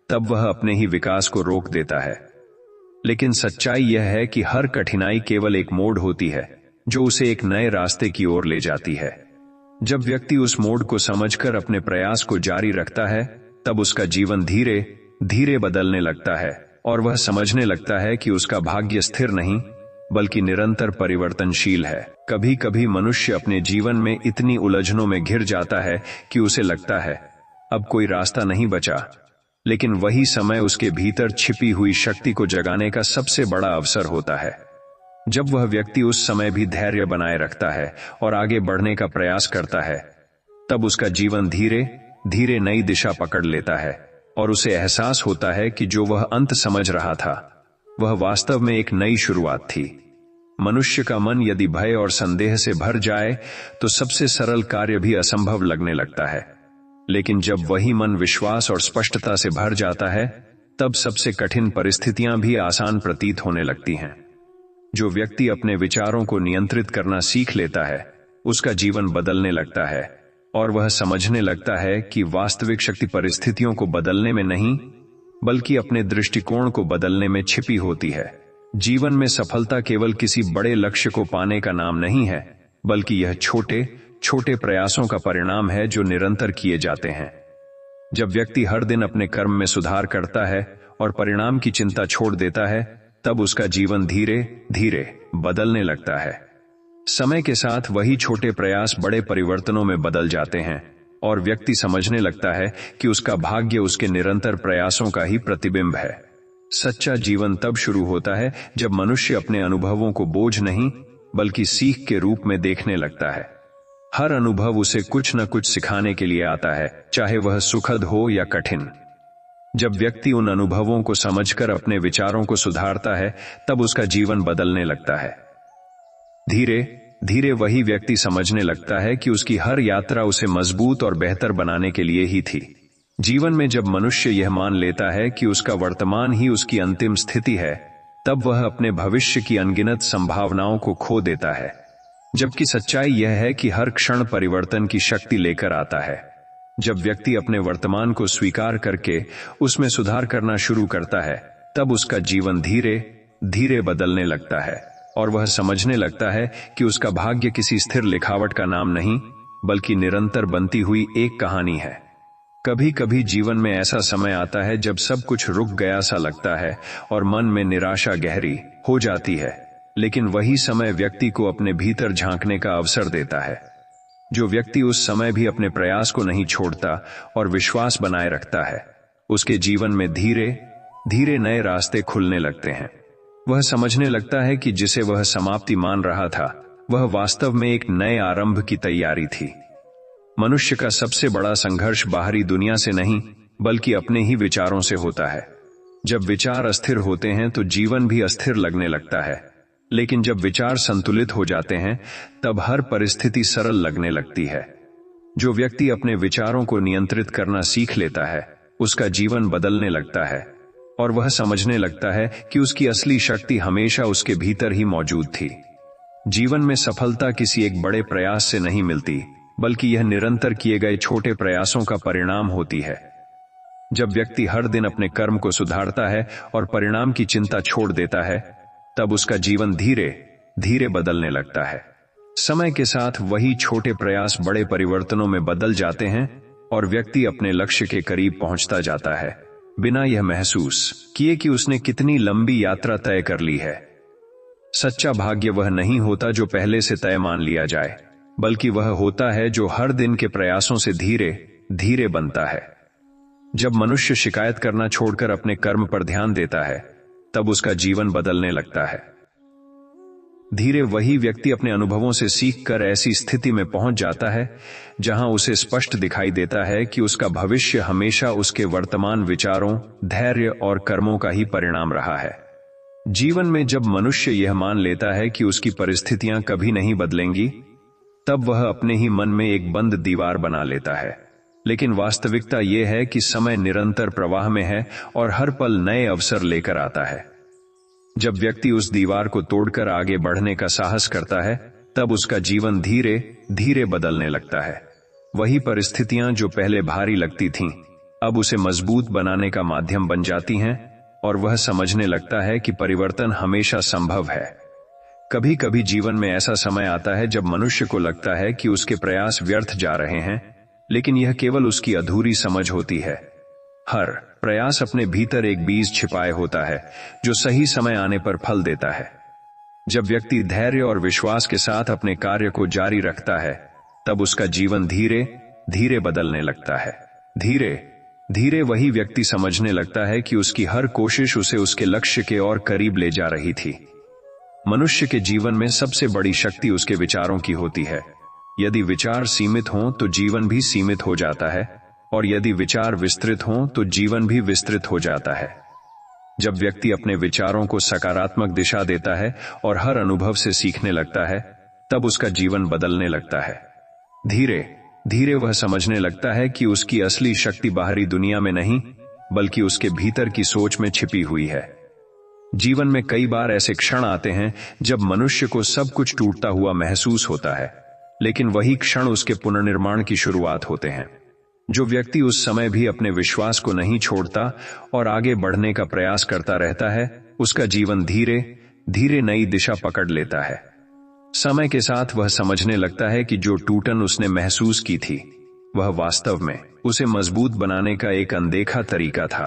तब वह अपने ही विकास को रोक देता है। लेकिन सच्चाई यह है कि हर कठिनाई केवल एक मोड़ होती है, जो उसे एक नए रास्ते की ओर ले जाती है। जब व्यक्ति उस मोड़ को समझकर अपने प्रयास को जारी रखता है, तब उसका जीवन धीरे धीरे बदलने लगता है, और वह समझने लगता है कि उसका भाग्य स्थिर नहीं, बल्कि निरंतर परिवर्तनशील है। कभी कभी मनुष्य अपने जीवन में इतनी उलझनों में घिर जाता है कि उसे लगता है अब कोई रास्ता नहीं बचा, लेकिन वही समय उसके भीतर छिपी हुई शक्ति को जगाने का सबसे बड़ा अवसर होता है। जब वह व्यक्ति उस समय भी धैर्य बनाए रखता है और आगे बढ़ने का प्रयास करता है, तब उसका जीवन धीरे धीरे नई दिशा पकड़ लेता है, और उसे एहसास होता है कि जो वह अंत समझ रहा था, वह वास्तव में एक नई शुरुआत थी। मनुष्य का मन यदि भय और संदेह से भर जाए तो सबसे सरल कार्य भी असंभव लगने लगता है, लेकिन जब वही मन विश्वास और स्पष्टता से भर जाता है, तब सबसे कठिन परिस्थितियां भी आसान प्रतीत होने लगती हैं। जो व्यक्ति अपने विचारों को नियंत्रित करना सीख लेता है, उसका जीवन बदलने लगता है, और वह समझने लगता है कि वास्तविक शक्ति परिस्थितियों को बदलने में नहीं, बल्कि अपने दृष्टिकोण को बदलने में छिपी होती है। जीवन में सफलता केवल किसी बड़े लक्ष्य को पाने का नाम नहीं है, बल्कि यह छोटे छोटे प्रयासों का परिणाम है जो निरंतर किए जाते हैं। जब व्यक्ति हर दिन अपने कर्म में सुधार करता है और परिणाम की चिंता छोड़ देता है, तब उसका जीवन धीरे धीरे बदलने लगता है। समय के साथ वही छोटे प्रयास बड़े परिवर्तनों में बदल जाते हैं, और व्यक्ति समझने लगता है कि उसका भाग्य उसके निरंतर प्रयासों का ही प्रतिबिंब है। सच्चा जीवन तब शुरू होता है जब मनुष्य अपने अनुभवों को बोझ नहीं, बल्कि सीख के रूप में देखने लगता है। हर अनुभव उसे कुछ न कुछ सिखाने के लिए आता है, चाहे वह सुखद हो या कठिन। जब व्यक्ति उन अनुभवों को समझकर अपने विचारों को सुधारता है, तब उसका जीवन बदलने लगता है। धीरे धीरे वही व्यक्ति समझने लगता है कि उसकी हर यात्रा उसे मजबूत और बेहतर बनाने के लिए ही थी। जीवन में जब मनुष्य यह मान लेता है कि उसका वर्तमान ही उसकी अंतिम स्थिति है, तब वह अपने भविष्य की अनगिनत संभावनाओं को खो देता है। जबकि सच्चाई यह है कि हर क्षण परिवर्तन की शक्ति लेकर आता है। जब व्यक्ति अपने वर्तमान को स्वीकार करके उसमें सुधार करना शुरू करता है, तब उसका जीवन धीरे धीरे बदलने लगता है, और वह समझने लगता है कि उसका भाग्य किसी स्थिर लिखावट का नाम नहीं, बल्कि निरंतर बनती हुई एक कहानी है। कभी कभी जीवन में ऐसा समय आता है जब सब कुछ रुक गया सा लगता है और मन में निराशा गहरी हो जाती है, लेकिन वही समय व्यक्ति को अपने भीतर झांकने का अवसर देता है। जो व्यक्ति उस समय भी अपने प्रयास को नहीं छोड़ता और विश्वास बनाए रखता है, उसके जीवन में धीरे धीरे नए रास्ते खुलने लगते हैं। वह समझने लगता है कि जिसे वह समाप्ति मान रहा था, वह वास्तव में एक नए आरंभ की तैयारी थी। मनुष्य का सबसे बड़ा संघर्ष बाहरी दुनिया से नहीं, बल्कि अपने ही विचारों से होता है। जब विचार अस्थिर होते हैं तो जीवन भी अस्थिर लगने लगता है, लेकिन जब विचार संतुलित हो जाते हैं, तब हर परिस्थिति सरल लगने लगती है। जो व्यक्ति अपने विचारों को नियंत्रित करना सीख लेता है, उसका जीवन बदलने लगता है, और वह समझने लगता है कि उसकी असली शक्ति हमेशा उसके भीतर ही मौजूद थी। जीवन में सफलता किसी एक बड़े प्रयास से नहीं मिलती, बल्कि यह निरंतर किए गए छोटे प्रयासों का परिणाम होती है। जब व्यक्ति हर दिन अपने कर्म को सुधारता है और परिणाम की चिंता छोड़ देता है, तब उसका जीवन धीरे धीरे बदलने लगता है। समय के साथ वही छोटे प्रयास बड़े परिवर्तनों में बदल जाते हैं, और व्यक्ति अपने लक्ष्य के करीब पहुंचता जाता है, बिना यह महसूस किए कि उसने कितनी लंबी यात्रा तय कर ली है। सच्चा भाग्य वह नहीं होता जो पहले से तय मान लिया जाए, बल्कि वह होता है जो हर दिन के प्रयासों से धीरे धीरे बनता है। जब मनुष्य शिकायत करना छोड़कर अपने कर्म पर ध्यान देता है, तब उसका जीवन बदलने लगता है। धीरे वही व्यक्ति अपने अनुभवों से सीखकर ऐसी स्थिति में पहुंच जाता है जहां उसे स्पष्ट दिखाई देता है कि उसका भविष्य हमेशा उसके वर्तमान विचारों, धैर्य और कर्मों का ही परिणाम रहा है। जीवन में जब मनुष्य यह मान लेता है कि उसकी परिस्थितियां कभी नहीं बदलेंगी, तब वह अपने ही मन में एक बंद दीवार बना लेता है। लेकिन वास्तविकता यह है कि समय निरंतर प्रवाह में है और हर पल नए अवसर लेकर आता है। जब व्यक्ति उस दीवार को तोड़कर आगे बढ़ने का साहस करता है, तब उसका जीवन धीरे धीरे बदलने लगता है। वही परिस्थितियां जो पहले भारी लगती थीं, अब उसे मजबूत बनाने का माध्यम बन जाती हैं और वह समझने लगता है कि परिवर्तन हमेशा संभव है। कभी कभी जीवन में ऐसा समय आता है जब मनुष्य को लगता है कि उसके प्रयास व्यर्थ जा रहे हैं, लेकिन यह केवल उसकी अधूरी समझ होती है। हर प्रयास अपने भीतर एक बीज छिपाए होता है जो सही समय आने पर फल देता है। जब व्यक्ति धैर्य और विश्वास के साथ अपने कार्य को जारी रखता है, तब उसका जीवन धीरे धीरे बदलने लगता है। धीरे धीरे वही व्यक्ति समझने लगता है कि उसकी हर कोशिश उसे उसके लक्ष्य के और करीब ले जा रही थी। मनुष्य के जीवन में सबसे बड़ी शक्ति उसके विचारों की होती है। यदि विचार सीमित हों तो जीवन भी सीमित हो जाता है, और यदि विचार विस्तृत हों तो जीवन भी विस्तृत हो जाता है। जब व्यक्ति अपने विचारों को सकारात्मक दिशा देता है और हर अनुभव से सीखने लगता है, तब उसका जीवन बदलने लगता है। धीरे धीरे वह समझने लगता है कि उसकी असली शक्ति बाहरी दुनिया में नहीं, बल्कि उसके भीतर की सोच में छिपी हुई है। जीवन में कई बार ऐसे क्षण आते हैं जब मनुष्य को सब कुछ टूटता हुआ महसूस होता है, लेकिन वही क्षण उसके पुनर्निर्माण की शुरुआत होते हैं। जो व्यक्ति उस समय भी अपने विश्वास को नहीं छोड़ता और आगे बढ़ने का प्रयास करता रहता है, उसका जीवन धीरे धीरे नई दिशा पकड़ लेता है। समय के साथ वह समझने लगता है कि जो टूटन उसने महसूस की थी, वह वास्तव में उसे मजबूत बनाने का एक अनदेखा तरीका था।